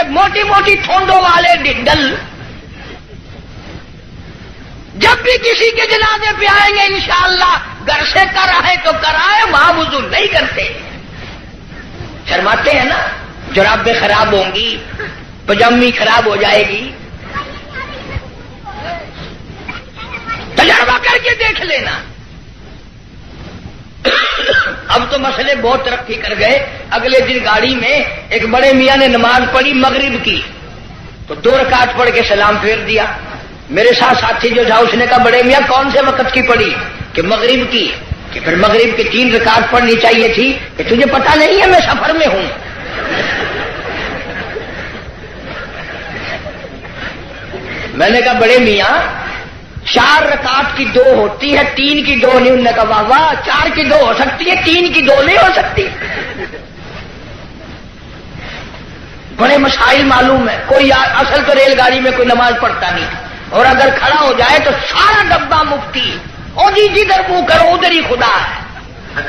موٹی موٹی ٹھونڈوں والے ڈل جب بھی کسی کے جنازے پہ آئیں گے انشاءاللہ گھر سے کرائے تو کرائے، وہاں وضو نہیں کرتے. شرماتے ہیں نا، جرابیں خراب ہوں گی، پجامی خراب ہو جائے گی. تجربہ کر کے دیکھ لینا. اب تو مسئلے بہت ترقی کر گئے. اگلے دن گاڑی میں ایک بڑے میاں نے نماز پڑھی مغرب کی، تو 2 رکعت پڑھ کے سلام پھیر دیا. میرے ساتھ ساتھی جو تھا اس نے کہا بڑے میاں کون سے وقت کی پڑھی؟ کہ مغرب کی. کہ پھر مغرب کی 3 رکعت پڑھنی چاہیے تھی. کہ تجھے پتا نہیں ہے میں سفر میں ہوں. میں نے کہا بڑے میاں 4 رکعت کی 2 ہوتی ہے، 3 کی 2 نہیں. انہوں نے کہا واہ واہ، 4 کی 2 ہو سکتی ہے، 3 کی 2 نہیں ہو سکتی. بڑے مسائل معلوم ہے. کوئی اصل تو ریل گاڑی میں کوئی نماز پڑھتا نہیں، اور اگر کھڑا ہو جائے تو سارا ڈبہ مفتی، اور جدھر منہ کرو ادھر ہی خدا ہے.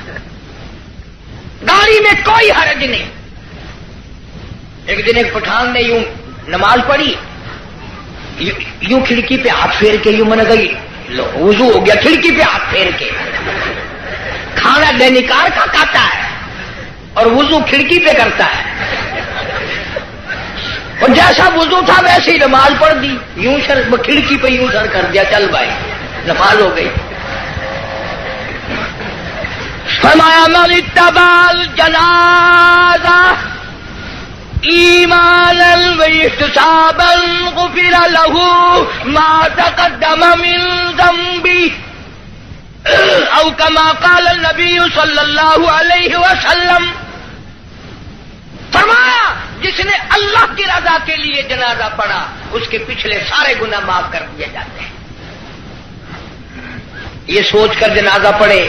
گاڑی میں کوئی حرج نہیں. ایک دن ایک پٹھان نے یوں نماز پڑھی، یوں کھڑکی پہ ہاتھ پھیر کے، یوں میں نے گئی وضو ہو گیا، کھڑکی پہ ہاتھ پھیر کے. کھانا دینکار کا کھاتا ہے اور وضو کھڑکی پہ کرتا ہے. اور جیسا وضو تھا ویسے ہی نماز پڑھ دی. یوں سر کھڑکی پہ یوں سر کر دیا، چل بھائی نماز ہو گئی. فرمایا من اتبع الجنازہ ایمانا واحتسابا غفر له ما تقدم من ذنبه او كما قال النبی صلی اللہ علیہ وسلم. فرمایا جس نے اللہ کی رضا کے لیے جنازہ پڑھا اس کے پچھلے سارے گناہ معاف کر دیے جاتے ہیں. یہ سوچ کر جنازہ پڑھے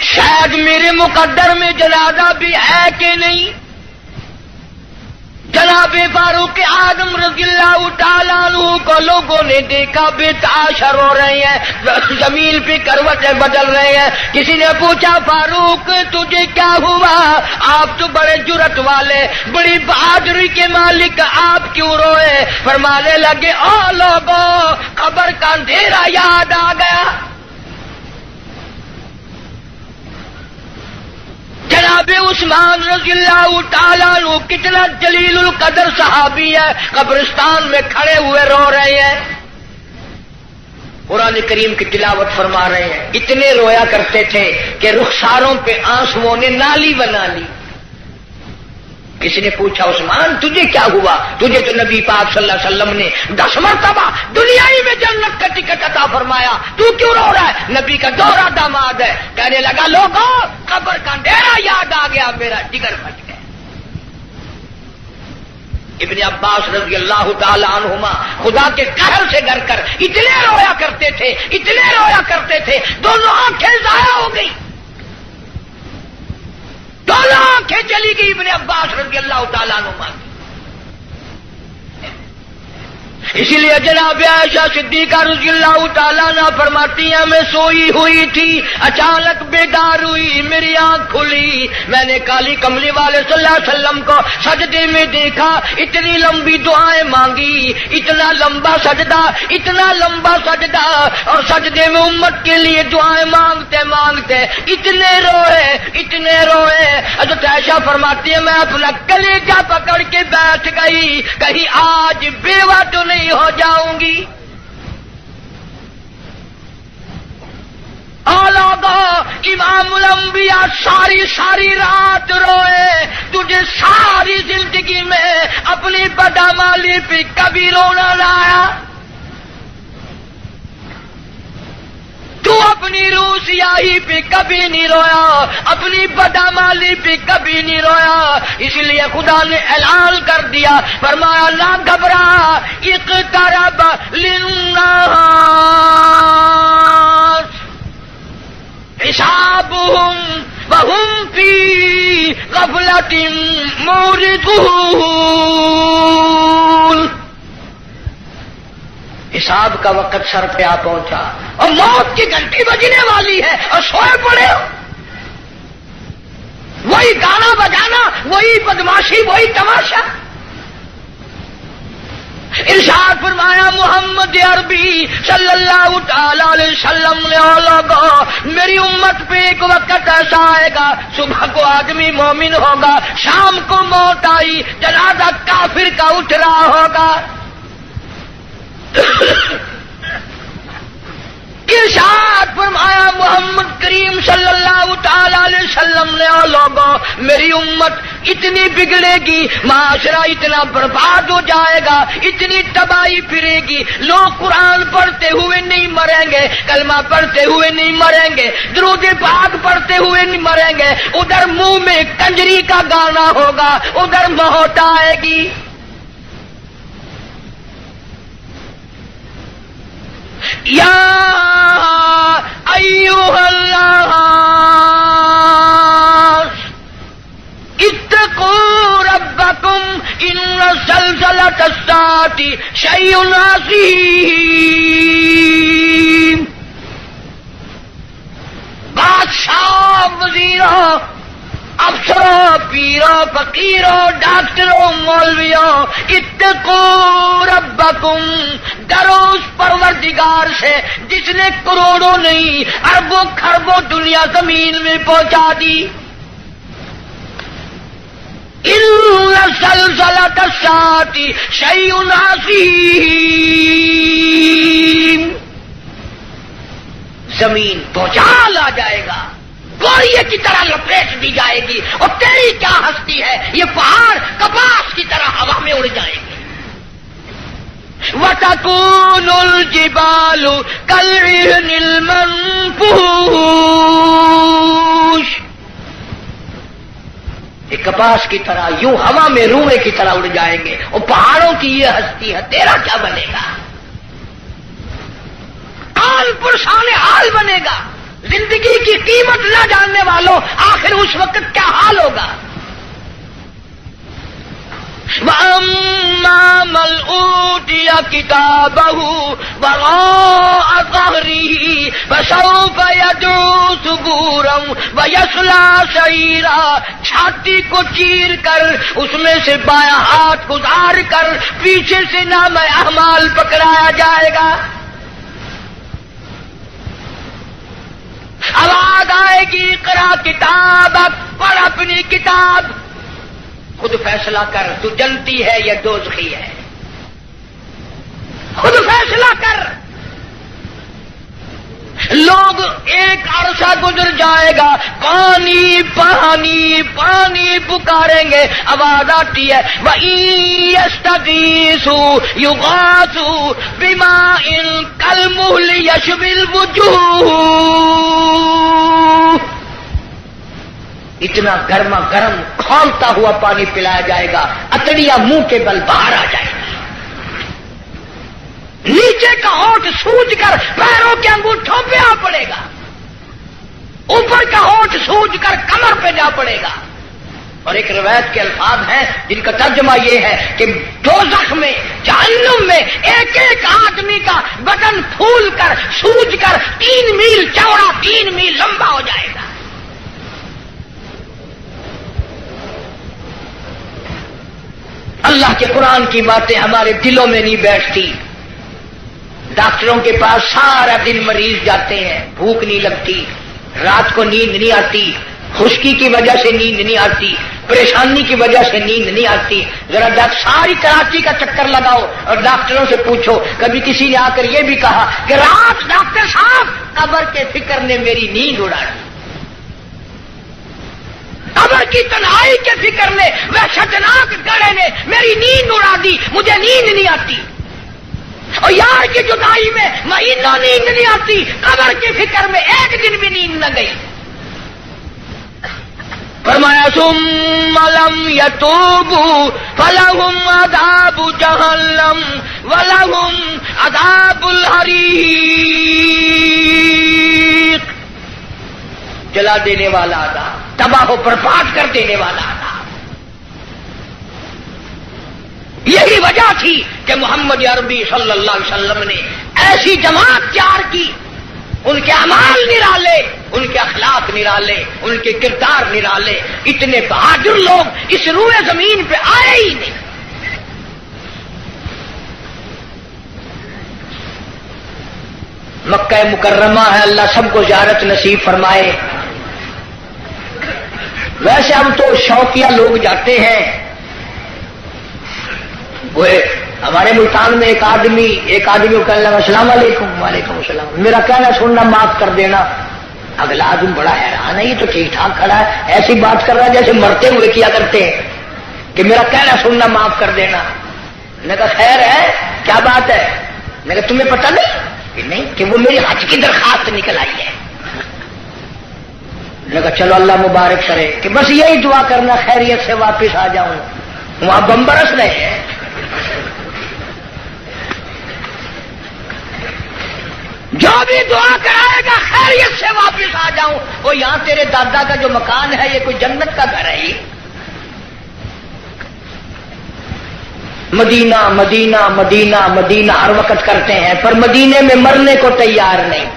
شاید میرے مقدر میں جنازہ بھی ہے کہ نہیں. جناب فاروق اعظم رضی اللہ تعالیٰ عنہ کو لوگوں نے دیکھا بے تاشر ہو رہے ہیں، زمین پہ کروٹیں بدل رہے ہیں. کسی نے پوچھا فاروق تجھے کیا ہوا؟ آپ تو بڑے جرت والے، بڑی بہادری کے مالک، آپ کیوں روئے؟ فرمانے لگے او لوگوں، قبر کا اندھیرا یاد آ گیا. جناب عثمان رضی اللہ تعالیٰ عنہ کتنا جلیل القدر صحابی ہے، قبرستان میں کھڑے ہوئے رو رہے ہیں، قرآن کریم کی تلاوت فرما رہے ہیں. اتنے رویا کرتے تھے کہ رخساروں پہ آنسوؤں نے نالی بنا لی. کسی نے پوچھا عثمان تجھے کیا ہوا؟ تجھے تو نبی پاک صلی اللہ علیہ وسلم نے 10 مرتبہ دنیائی میں جنت کا ٹکٹ عطا فرمایا، تو کیوں رو رہا ہے؟ نبی کا دورہ داماد ہے. کہنے لگا لوگوں قبر کا اندھیرا یاد آ گیا، میرا جگر پھٹ گیا. ابن عباس رضی اللہ تعالی عنہما خدا کے قہر سے ڈر کر اتنے رویا کرتے تھے، اتنے رویا کرتے تھے، دونوں آنکھیں ضائع ہو گئی، دونوں آنکھیں چلی گئی ابن عباس رضی اللہ تعالیٰ عنہ. اسی لیے جناب عائشہ صدیقہ رضی اللہ تعالیٰ عنہ فرماتی ہیں میں سوئی ہوئی تھی، اچانک بیدار ہوئی، میری آنکھ کھلی، میں نے کالی کملی والے صلی اللہ علیہ وسلم کو سجدے میں دیکھا، اتنی لمبی دعائیں مانگی، اتنا لمبا سجدہ، اتنا لمبا سجدہ، اور سجدے میں امت کے لیے دعائیں مانگتے مانگتے اتنے روئے، اتنے روئے. حضرت عائشہ فرماتی ہے میں اپنا کلیجہ پکڑ کے بیٹھ گئی، کہیں آج بیوہ تو نہیں ہو جاؤں گی. امام الانبیاء ساری رات روئے. تجھے ساری زندگی میں اپنی بدعمالی پہ کبھی رونا نہ آیا؟ تو اپنی روح سیاہی پہ کبھی نہیں رویا، اپنی بدعمالی پہ کبھی نہیں رویا، اس لیے خدا نے اعلان کر دیا، فرمایا نہ گھبرا، اقترب للناس حسابهم وهم فی غفلۃ معرضون۔ حساب کا وقت سر پہ آ پہنچا اور موت کی گھنٹی بجنے والی ہے اور سوئے پڑے ہو، وہی گانا بجانا، وہی بدماشی، وہی تماشا۔ ارشاد فرمایا محمد عربی صلی اللہ تعالی علیہ وسلم نے لوگوں، میری امت پہ ایک وقت ایسا آئے گا، صبح کو آدمی مومن ہوگا، شام کو موت آئی جنازہ کافر کا اٹھ رہا ہوگا۔ ارشاد فرمایا محمد کریم صلی اللہ تعالی علیہ وسلم نے لوگوں، میری امت اتنی بگڑے گی، معاشرہ اتنا برباد ہو جائے گا، اتنی تباہی پھرے گی، لوگ قرآن پڑھتے ہوئے نہیں مریں گے، کلمہ پڑھتے ہوئے نہیں مریں گے، درود پاک پڑھتے ہوئے نہیں مریں گے، ادھر منہ میں کنجری کا گانا ہوگا، ادھر موت آئے گی۔ یا ایھا الناس اتقوا ربکم ان زلزلۃ الساعۃ شیء عظیم۔ بادشاہ، وزیروں، افسروں، پیروں، فقیروں، ڈاکٹروں، مولویوں، اتقوا ربکم، ڈرو اس پروردگار سے جس نے کروڑوں نہیں اربوں خربوں دنیا زمین میں پہنچا دی۔ ان زلزلۃ الساعۃ شیء عظیم، زمین بھوچال آ جائے گا، گوریے کی طرح لپیٹ دی جائے گی، اور تیری کیا ہستی ہے، یہ پہاڑ کپاس کی طرح ہوا میں اڑ جائیں گے۔ وَتَكُونُ الْجِبَالُ كَالْعِهْنِ الْمَنفُوشِ، یہ کپاس کی طرح یوں ہوا میں روئے کی طرح اڑ جائیں گے، اور پہاڑوں کی یہ ہستی ہے، تیرا کیا بنے گا؟ آل پرسان حال بنے گا۔ زندگی کی قیمت نہ جاننے والوں، آخر اس وقت کیا حال ہوگا؟ وَأَمَّا مَنْ أُوتِيَ كِتَابَهُ وَرَاءَ ظَهْرِهِ فَسَوْفَ يَدْعُو ثُبُورًا وَيَصْلَىٰ سَعِيرًا، چھاتی کو چیر کر اس میں سے بایاں ہاتھ گزار کر پیچھے سے نام اعمال پکڑایا جائے گا۔ آواز آئے گی اقرا کتابک، پڑھ اپنی کتاب، خود فیصلہ کر، تو جنتی ہے یا دوزخی ہے، خود فیصلہ کر۔ لوگ ایک عرصہ گزر جائے گا، پانی پانی پانی پکاریں گے، آواز آتی ہے وَإِن يَسْتَغِيثُوا يُغَاثُوا بِمَاءٍ كَالْمُهْلِ يَشْوِي الْوُجُوهَ، اتنا گرما گرم کھولتا ہوا پانی پلایا جائے گا، اتڑیاں منہ کے بل باہر آ جائے گا، نیچے کا ہونٹ سوج کر پیروں کے انگوٹھوں پہ آ پڑے گا، اوپر کا ہونٹ سوج کر کمر پہ جا پڑے گا۔ اور ایک روایت کے الفاظ ہیں جن کا ترجمہ یہ ہے کہ دوزخ میں، جہنم میں ایک ایک آدمی کا بدن پھول کر سوج کر 3 میل چوڑا 3 میل لمبا ہو جائے گا۔ اللہ کے قرآن کی باتیں ہمارے دلوں میں نہیں بیٹھتی۔ ڈاکٹروں کے پاس سارا دن مریض جاتے ہیں، بھوک نہیں لگتی، رات کو نیند نہیں آتی، خشکی کی وجہ سے نیند نہیں آتی، پریشانی کی وجہ سے نیند نہیں آتی۔ ذرا ساری کراچی کا چکر لگاؤ اور ڈاکٹروں سے پوچھو، کبھی کسی نے آ کر یہ بھی کہا کہ رات ڈاکٹر صاحب قبر کے فکر نے میری نیند اڑا دی، قبر کی تنہائی کے فکر نے، وحشتناک گڑھے نے میری نیند اڑا دی، مجھے نیند نہیں آتی۔ اور یار کی جدائی میں مہینوں نیند نہیں آتی، قبر کی فکر میں ایک دن بھی نیند نہ گئی۔ فرمایا ثم لم يتوبوا فلهم عذاب جہنم ولهم عذاب الحریق، جلا دینے والا عذاب، تباہ و برباد کر دینے والا عذاب۔ یہی وجہ تھی کہ محمد عربی صلی اللہ علیہ وسلم نے ایسی جماعت تیار کی، ان کے اعمال نرالے، ان کے اخلاق نرالے، ان کے کردار نرالے، اتنے بہادر لوگ اس روئے زمین پہ آئے ہی نہیں۔ مکہ مکرمہ ہے، اللہ سب کو زیارت نصیب فرمائے۔ ویسے ہم تو شوقیہ لوگ جاتے ہیں۔ وہ ہمارے ملتان میں ایک آدمی کو کہنے لگا السلام علیکم، وعلیکم السلام، میرا کہنا سننا معاف کر دینا۔ اگلا آدمی بڑا حیران ہے، یہ تو ٹھیک ٹھاک کھڑا ہے، ایسی بات کر رہا ہے جیسے مرتے ہوئے کیا کرتے ہیں کہ میرا کہنا سننا معاف کر دینا۔ میں نے کہا خیر ہے، کیا بات ہے؟ میں نے کہا تمہیں پتہ نہیں کہ وہ میری حج کی درخواست نکل آئی ہے۔ میں نے کہا چلو اللہ مبارک کرے، کہ بس یہی دعا کرنا خیریت سے واپس آ جاؤں۔ وہاں بم برس رہے ہیں۔ جو بھی دعا کرائے گا خیریت سے واپس آ جاؤں۔ وہ یہاں تیرے دادا کا جو مکان ہے یہ کوئی جنت کا گھر ہے ہی؟ مدینہ مدینہ مدینہ مدینہ ہر وقت کرتے ہیں، پر مدینے میں مرنے کو تیار نہیں۔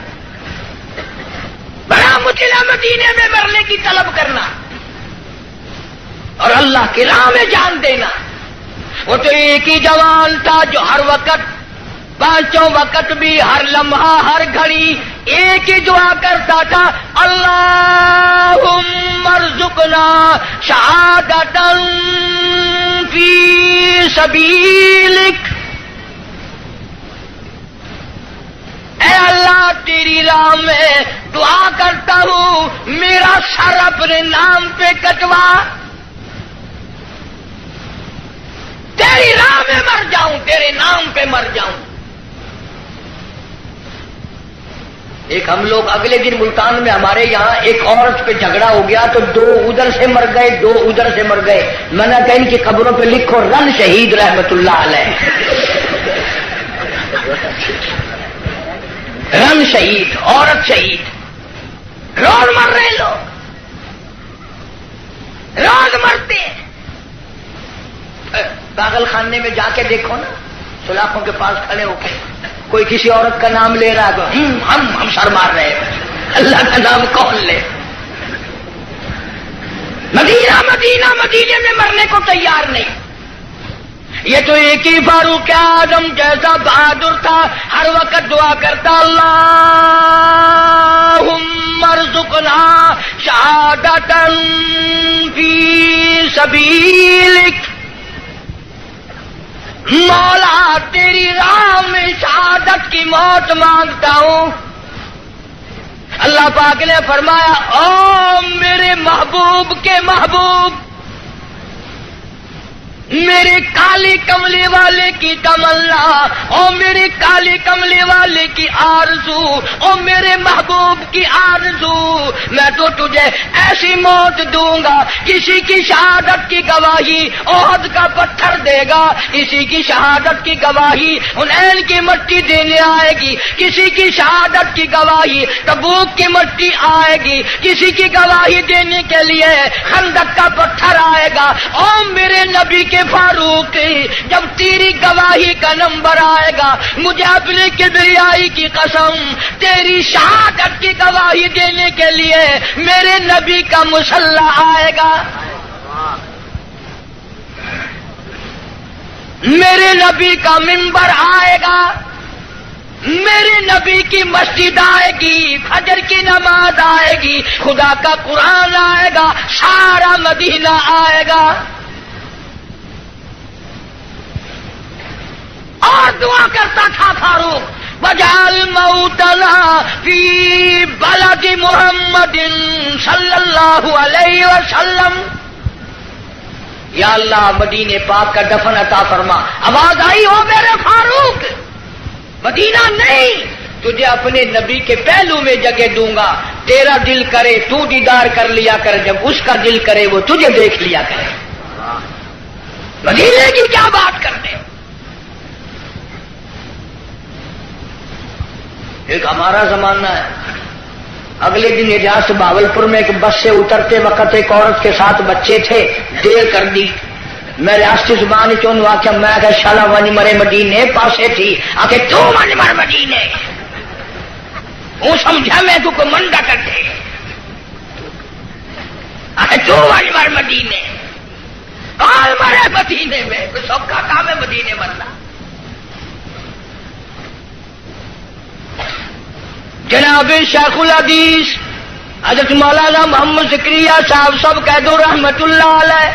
بڑا مشکل ہے مدینے میں مرنے کی طلب کرنا اور اللہ کی راہ میں جان دینا۔ وہ تو ایک ہی جوان تھا جو ہر وقت، پانچوں وقت بھی، ہر لمحہ، ہر گھڑی ایک ہی دعا کرتا تھا، اللہم ارزقنا شہادۃ فی سبیلک۔ اے اللہ تیری راہ میں دعا کرتا ہوں، میرا سر اپنے نام پہ کٹوا، تیری راہ میں مر جاؤں، تیرے نام پہ مر جاؤں۔ ایک ہم لوگ اگلے دن ملتان میں ہمارے یہاں ایک عورت پہ جھگڑا ہو گیا تو 2 ادھر سے مر گئے، 2 ادھر سے مر گئے۔ میں نے کہا ان کی قبروں پہ لکھو رن شہید رحمت اللہ علیہ، رن شہید، عورت شہید۔ روز مر رہے لوگ، روز مرتے ہیں۔ پاگل خانے میں جا کے دیکھو نا، سلاخوں کے پاس کھڑے ہو کے کوئی کسی عورت کا نام لے رہا ہے تو ہم سر مار رہے ہیں، اللہ کا نام کون لے؟ مدینہ مدینہ مدینے میں مرنے کو تیار نہیں۔ یہ تو ایک ہی فاروق اعظم جیسا بہادر تھا، ہر وقت دعا کرتا اللہم ارزقنا شہادۃ فی سبیلک۔ مولا تیری راہ میں شہادت کی موت مانگتا ہوں۔ اللہ پاک نے فرمایا او میرے محبوب کے محبوب، میرے کالی کملی والے کی تمنا، او میرے کالی کملی والے کی آرزو، او میرے محبوب کی آرزو، میں تو تجھے ایسی موت دوں گا، کسی کی شہادت کی گواہی احد کا پتھر دے گا، کسی کی شہادت کی گواہی حنین کی مٹی دینے آئے گی، کسی کی شہادت کی گواہی تبوک کی مٹی آئے گی، کسی کی گواہی دینے کے لیے خندق کا پتھر آئے گا۔ او میرے نبی کے فاروق، جب تیری گواہی کا نمبر آئے گا، مجھے اپنی کبریائی کی قسم تیری شہادت کی گواہی دینے کے لیے میرے نبی کا مصلی آئے گا، میرے نبی کا منبر آئے گا، میرے نبی کی مسجد آئے گی، فجر کی نماز آئے گی، خدا کا قرآن آئے گا، سارا مدینہ آئے گا۔ اور دعا کرتا تھا فاروق وجعل موتنا فی بلد محمد صلی اللہ علیہ وسلم، یا اللہ مدینے پاک کا دفن عطا فرما۔ آواز آئی ہو میرے فاروق، مدینہ نہیں، تجھے اپنے نبی کے پہلو میں جگہ دوں گا، تیرا دل کرے تو دیدار کر لیا کر، جب اس کا دل کرے وہ تجھے دیکھ لیا کرے۔ مدینے کی کیا بات کرتے؟ ایک ہمارا زمانہ ہے، اگلے دن اجاز بہاولپور میں ایک بس سے اترتے وقت ایک عورت کے ساتھ بچے تھے، دیر کر دی، میں ریاستی زبان چون واقعہ میں کہ شالا ونی مرے مدینے پاسے تھی، آکے تو ون مر مدینے، وہ سمجھا میں تو کو منڈا کرتے، آکے تو ون مر مدینے، کال مرے مدینے میں، کوئی سب کا کام ہے مدینے مرنا۔ جناب شیخ الحدیث حضرت مولانا محمد زکریا صاحب سب قید رحمت اللہ علیہ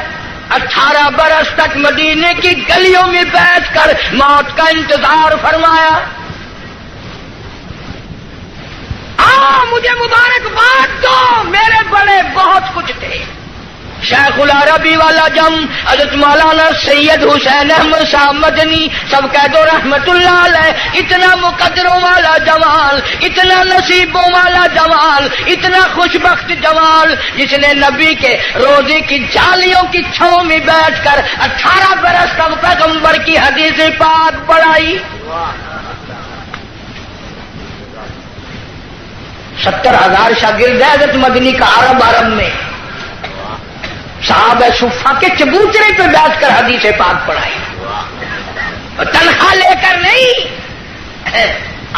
18 برس تک مدینے کی گلیوں میں بیٹھ کر موت کا انتظار فرمایا۔ مجھے مبارکباد دو، میرے بڑے بہت کچھ تھے، شیخ العربی والا جم، حضرت مولانا سید حسین احمد صاحب مدنی سب قید و رحمت اللہ علیہ، اتنا مقدروں والا جمال، اتنا نصیبوں والا جمال، اتنا خوش بخت جمال، جس نے نبی کے روزے کی جالیوں کی چھاؤں میں بیٹھ کر 18 برس تک پیغمبر کی حدیث پاک پڑھائی۔ 70,000 شاگرد ہے حضرت مدنی کا عرب میں، صحابہ صفا کے چبوترے پہ بیٹھ کر حدیث پاک پڑھائی، اور تنخواہ لے کر نہیں۔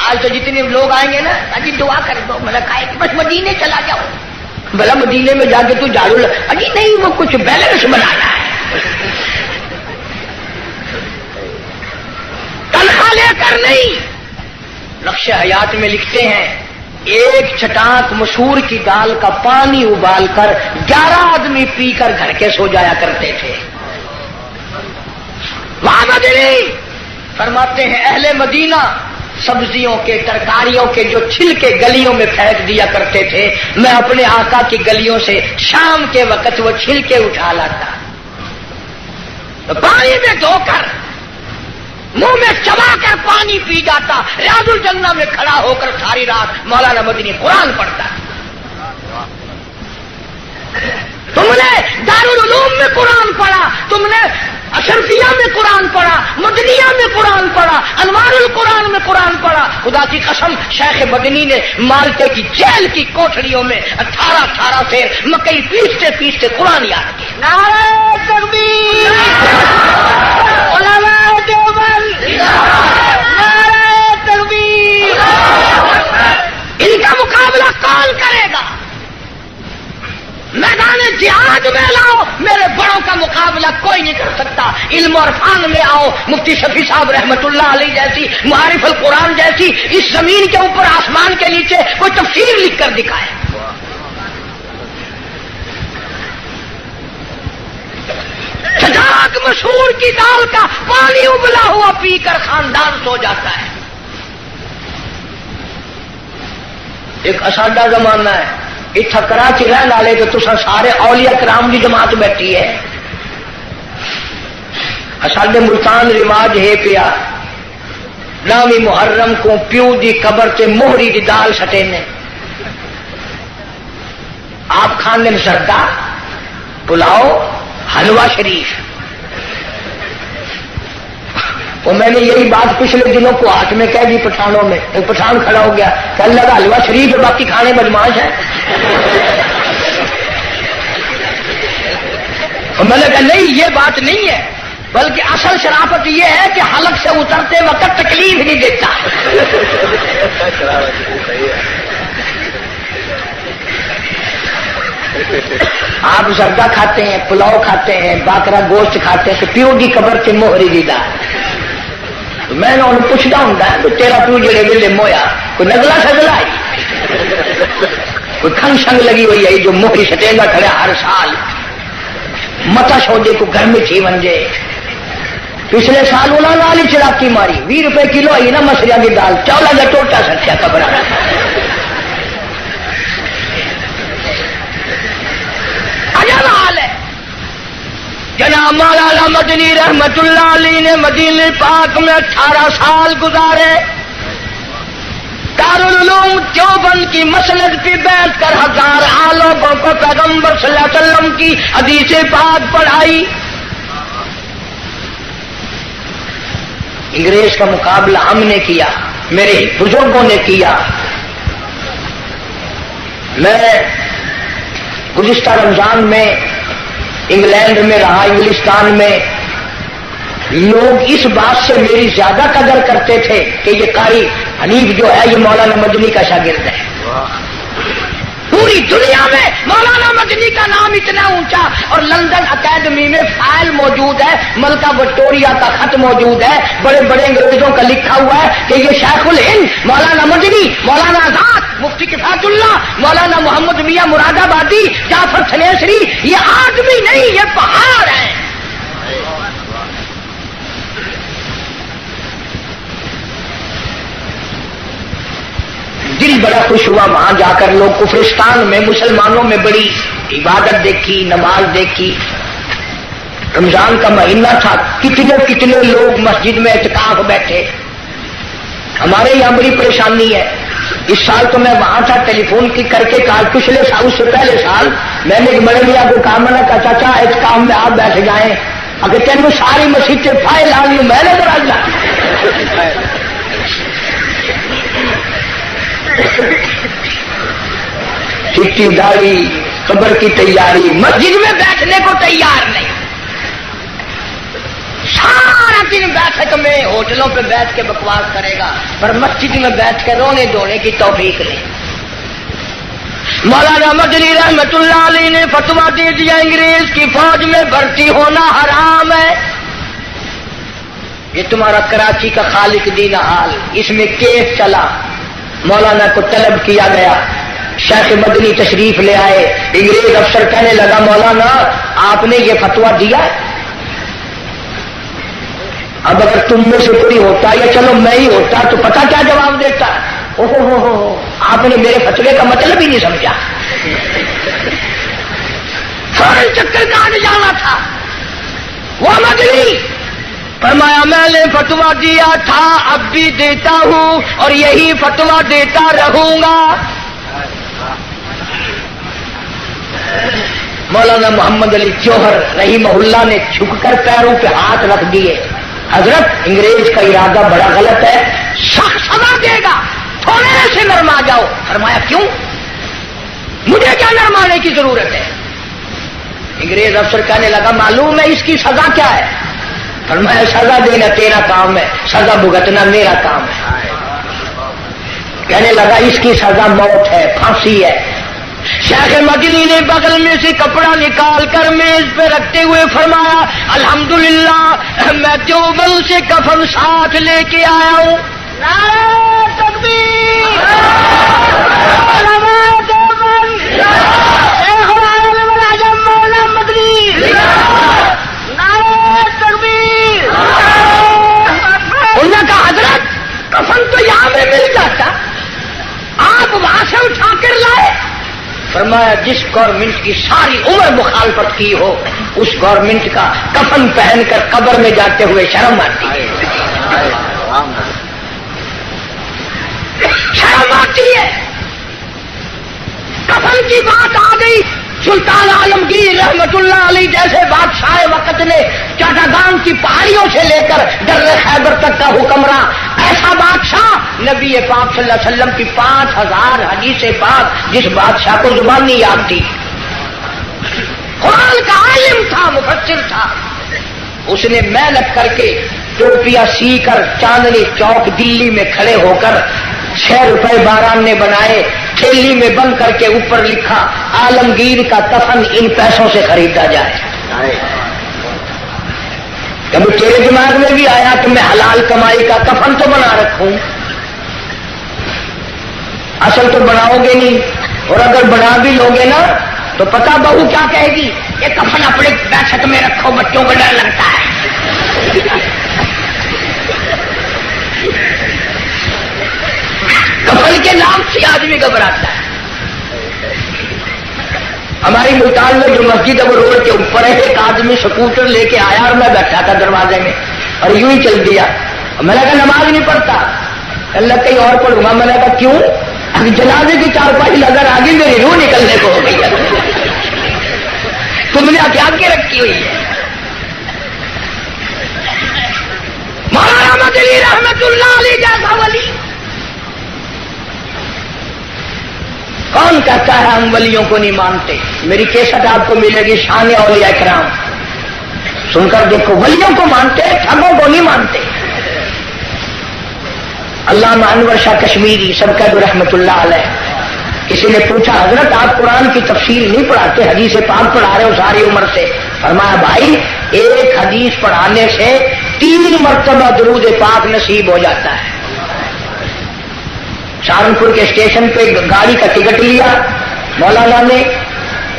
آج تو جتنے لوگ آئیں گے نا، اجی دعا کر دو، میں نے کہا کہ بس مدینے چلا جاؤ، بھلا مدینے میں جا کے تو جھاڑو اجی نہیں، وہ کچھ بیلنس بنانا ہے، تنخواہ لے کر نہیں۔ نقش حیات میں لکھتے ہیں ایک چھٹانک مسور کی دال کا پانی ابال کر 11 آدمی پی کر گھر کے سو جایا کرتے تھے۔ وہاں مدنی فرماتے ہیں اہل مدینہ سبزیوں کے ترکاریوں کے جو چھلکے گلیوں میں پھینک دیا کرتے تھے، میں اپنے آقا کی گلیوں سے شام کے وقت وہ چھلکے اٹھا لاتا، تو پانی میں دھو کر منہ میں چبا کر پانی پی جاتا، ریاض الجنہ میں کھڑا ہو کر ساری رات مولانا مدنی قرآن پڑھتا۔ تم نے دارالعلوم میں قرآن پڑھا، تم نے اشرفیہ میں قرآن پڑھا، مدنیہ میں قرآن پڑھا، انوار القرآن میں قرآن پڑھا۔ خدا کی قسم شیخ مدنی نے مالٹے کی جیل کی کوٹھڑیوں میں 18 سے مکئی پیستے پیستے قرآن یاد کیا۔ نعرہ تکبیر، علماء دیوبند، نعرہ تکبیر۔ ان کا مقابلہ کون کرے گا؟ میدان جہاد میں لاؤ، میرے بڑوں کا مقابلہ کوئی نہیں کر سکتا۔ علم اور فن میں آؤ، مفتی شفیع صاحب رحمت اللہ علیہ جیسی، معارف القرآن جیسی، اس زمین کے اوپر آسمان کے نیچے کوئی تفسیر لکھ کر دکھائے۔ چھٹاک مسور کی دال کا پانی ابلا ہوا پی کر خاندان سو جاتا ہے۔ ایک اساڈا زمانہ ہے، اتنا کراچی رہن والے تو تسا سارے اولیاء کرام کی جماعت بیٹھی ہے۔ ساڈے ملتان رواج ہے پیا، نامی محرم کو پیو دی قبر تے موہری دی دال سٹے نے، آپ کھانے سردا پلاؤ حلوہ شریف۔ اور میں نے یہی بات پچھلے دنوں کو ہاتھ میں کہہ دی پٹھانوں میں، ایک پٹھان کھڑا ہو گیا کہ اللہ کا حلوہ شریف ہے، باقی کھانے بدماش ہے۔ اور میں نے کہا نہیں، یہ بات نہیں ہے، بلکہ اصل شرافت یہ ہے کہ حلق سے اترتے وقت تکلیف نہیں دیتا۔ آپ زردہ کھاتے ہیں، پلاؤ کھاتے ہیں، باکرا گوشت کھاتے ہیں، تو پیو کی قبر سے موہری دی دال۔ میں نے انہوں پوچھتا ہوں کہ تیرا پیو جڑے ویلے مویا کوئی نگلا سگلا ہے، کوئی کھنگ شنگ لگی ہوئی ہے جو موہری سٹینگا کھڑا ہر سال متا سودے کو گھر میں تھی ونجے۔ پچھلے سال انہوں نے والی چڑاکی ماری، 20 روپے کلو آئی نا مسریاں کی دال، چولا کا ٹوٹا سکیا قبر۔ عجب حال ہے۔ جناب مولانا مدنی رحمت اللہ علیہ نے مدینے پاک میں 18 سال گزارے، دارالعلوم دیوبند کی مسند پہ بیٹھ کر 1000 عالموں کو پیغمبر صلی اللہ علیہ وسلم کی حدیث پاک پڑھائی. انگریز کا مقابلہ ہم نے کیا، میرے بزرگوں نے کیا. میں گزشتہ رمضان میں انگلینڈ میں رہا، انگلستان میں. لوگ اس بات سے میری زیادہ قدر کرتے تھے کہ یہ قاری حنیف جو ہے یہ مولانا مدنی کا شاگرد ہے. پوری دنیا میں مولانا مدنی کا نام اتنا اونچا، اور لندن اکیڈمی میں فائل موجود ہے، ملکہ وکٹوریہ کا خط موجود ہے، بڑے بڑے انگریزوں کا لکھا ہوا ہے کہ یہ شیخ الہند مولانا مدنی، مولانا آزاد، مفتی کفایت اللہ، مولانا محمد میاں مراد آبادی، جعفر تھنیسری، یہ آدمی نہیں، یہ پہاڑ ہے. دل بڑا خوش ہوا وہاں جا کر. لوگ کفرستان میں مسلمانوں میں بڑی عبادت دیکھی، نماز دیکھی. رمضان کا مہینہ تھا، کتنے کتنے لوگ مسجد میں اعتکاف بیٹھے. ہمارے یہاں بڑی پریشانی ہے. اس سال تو میں وہاں تھا، ٹیلی فون کی کر کے کہا، پچھلے سال اس سے پہلے سال میں نے ایک بڑے میاں کو کہا، میں نے کہا چاچا اعتکاف میں آپ بیٹھ جائیں. اگر تینوں ساری مسجد سے فائل آ لی میں نے برا چٹی داڑھی قبر کی تیاری، مسجد میں بیٹھنے کو تیار نہیں. سارا دن بیٹھک میں ہوٹلوں پہ بیٹھ کے بکواس کرے گا، پر مسجد میں بیٹھ کے رونے دھونے کی توفیق نہیں. مولانا مدنی رحمت اللہ علیہ نے فتویٰ دے دیا انگریز کی فوج میں بھرتی ہونا حرام ہے. یہ تمہارا کراچی کا خالق دین حال، اس میں کیس چلا، مولانا کو طلب کیا گیا، شیخ مدنی تشریف لے آئے. انگریز افسر کہنے لگا مولانا آپ نے یہ فتویٰ دیا ہے، اب اگر تم میں سے کوئی ہوتا یا چلو میں ہی ہوتا تو پتہ کیا جواب دیتا. اوہو آپ نے میرے فتوے کا مطلب ہی نہیں سمجھا. فوراً چکر کاٹ جانا تھا. وہ مدنی فرمایا میں نے فتویٰ دیا تھا، اب بھی دیتا ہوں اور یہی فتویٰ دیتا رہوں گا. مولانا محمد علی جوہر رحمہ اللہ نے جھک کر پیروں پہ ہاتھ رکھ دیے. حضرت انگریز کا ارادہ بڑا غلط ہے، سخت سزا دے گا، تھوڑے سے نرما جاؤ. فرمایا کیوں؟ مجھے کیا نرمانے کی ضرورت ہے؟ انگریز افسر کہنے لگا معلوم ہے اس کی سزا کیا ہے؟ فرمایا سزا دینا تیرا کام ہے، سزا بھگتنا میرا کام ہے. کہنے لگا اس کی سزا موت ہے، پھانسی ہے. شیخ مدنی نے بغل میں سے کپڑا نکال کر میز پہ رکھتے ہوئے فرمایا الحمدللہ میں دیوبند سے کفن ساتھ لے کے آیا ہوں. نعرہ تکبیر، علماء دیوبند، شیخ العالم العظم مولانا مدنی، نعرہ تکبیر. انہوں نے کہا حضرت کفن تو یہاں میں مل جاتا، آپ وہاں سے اٹھا کر لائے. فرمایا جس گورنمنٹ کی ساری عمر مخالفت کی ہو اس گورنمنٹ کا کفن پہن کر قبر میں جاتے ہوئے شرم آتی ہے. شرم آتی ہے. کفن کی بات آ گئی. سلطان عالمگیر رحمت اللہ علیہ جیسے بادشاہ وقت نے چاٹاگان کی پہاڑیوں سے لے کر در خیبر تک کا حکمراں، ایسا بادشاہ نبی پاک صلی اللہ علیہ وسلم کی 5000 حدیث پاک جس بادشاہ کو زبانی یاد تھی، قرآن کا عالم تھا، مفسر تھا، اس نے محنت کر کے ٹوپیاں سی کر چاندنی چوک دلی میں کھڑے ہو کر 6 روپے باران نے بنائے، تھیلی میں بند کر کے اوپر لکھا عالمگیر کا کفن ان پیسوں سے خریدا جائے. کبھی تیرے دماغ میں بھی آیا کہ میں حلال کمائی کا کفن تو بنا رکھوں؟ اصل تو بناؤ گے نہیں، اور اگر بنا بھی لوگے نا تو پتہ بہو کیا کہے گی، یہ کفن اپنے بیٹھک میں رکھو، بچوں کو ڈر لگتا ہے. کفن کے نام سے آدمی گھبراتا ہے. ہماری ملتان میں جو مسجد ہے وہ روڈ کے اوپر ہے. ایک آدمی سکوٹر لے کے آیا اور میں بیٹھا تھا دروازے میں اور یوں ہی چل دیا. میں نے کہا نماز نہیں پڑھتا. اللہ کہیں اور پڑھوں گا. میں نے کہا کیوں؟ جنازے کی چارپائی لگا آگے میری روح نکلنے کو ہو گئی ہے. تم نے کیا کے رکھی ہوئی ہے؟ مولانا مدنی رحمت اللہ علیہ جیسا ولی کون کہتا ہے ہم ولیوں کو نہیں مانتے؟ میری کیسٹ آپ کو ملے گی شان اولیاء کرام، سن کر دیکھو. ولیوں کو مانتے، ٹھگوں کو نہیں مانتے. علامہ انور شاہ کشمیری سب کا رحمت اللہ علیہ، کسی نے پوچھا حضرت آپ قرآن کی تفسیر نہیں پڑھاتے، حدیث پاک پڑھا رہے ہو ساری عمر سے؟ فرمایا بھائی ایک حدیث پڑھانے سے 3 مرتبہ درود پاک نصیب ہو جاتا ہے. سہارنپور کے اسٹیشن پہ گاڑی کا ٹکٹ لیا مولانا نے،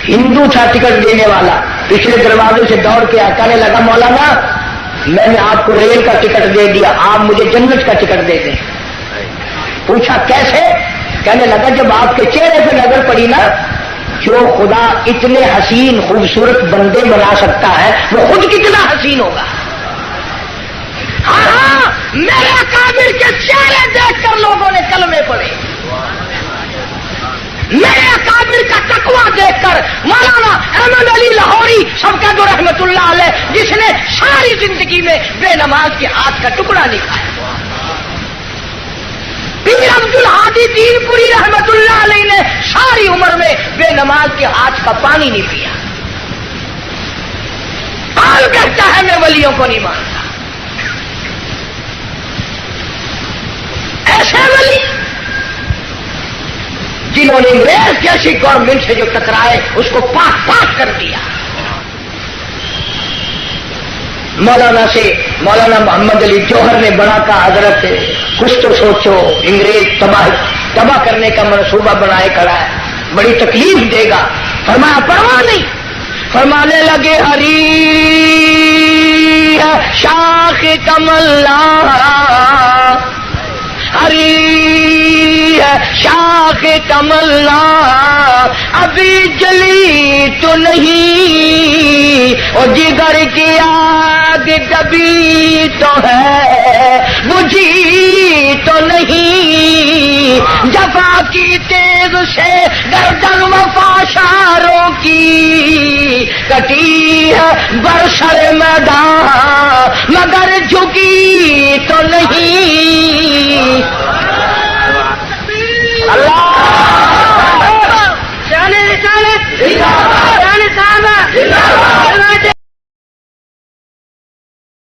ہندو تھا ٹکٹ دینے والا، پچھلے دروازے سے دوڑ کے کہنے لگا مولانا میں نے آپ کو ریل کا ٹکٹ دے دیا، آپ مجھے جنت کا ٹکٹ دے دیں. پوچھا کیسے؟ کہنے لگا جب آپ کے چہرے پہ نظر پڑی نا، جو خدا اتنے حسین خوبصورت بندے بنا سکتا ہے وہ خود کتنا حسین ہوگا. ہاں میرے اکابر کے چہرے دیکھ کر لوگوں نے کلمے پڑھے، میرے اکابر کا تقویٰ دیکھ کر. مولانا احمد علی لاہوری سب کا جو رحمت اللہ علیہ، جس نے ساری زندگی میں بے نماز کے ہاتھ کا ٹکڑا نہیں کھایا. پیر عبد الحادی دین پوری رحمت اللہ علیہ نے ساری عمر میں بے نماز کے ہاتھ کا پانی نہیں پیا. آج کہتا ہے میں ولیوں کو نہیں مانتا. ایسے ولی جنہوں نے انگریز جیسی گورنمنٹ سے جو ٹکرائے اس کو پاک پاک کر دیا. مولانا محمد علی جوہر نے بڑا کہا حضرت کچھ تو سوچو، انگریز تباہ کرنے کا منصوبہ بنائے کھڑا ہے، بڑی تکلیف دے گا. فرمایا پرواہ نہیں. فرمانے لگے ہری شاخ کمل ہری شاخ کمل ابھی جلی تو نہیں، اور جگر کی آگ کبھی تو ہے بجھی تو نہیں. جفا کی تیز سے گردن وفاشاروں کی کٹی ہے برسر میدان مگر جھکی تو نہیں.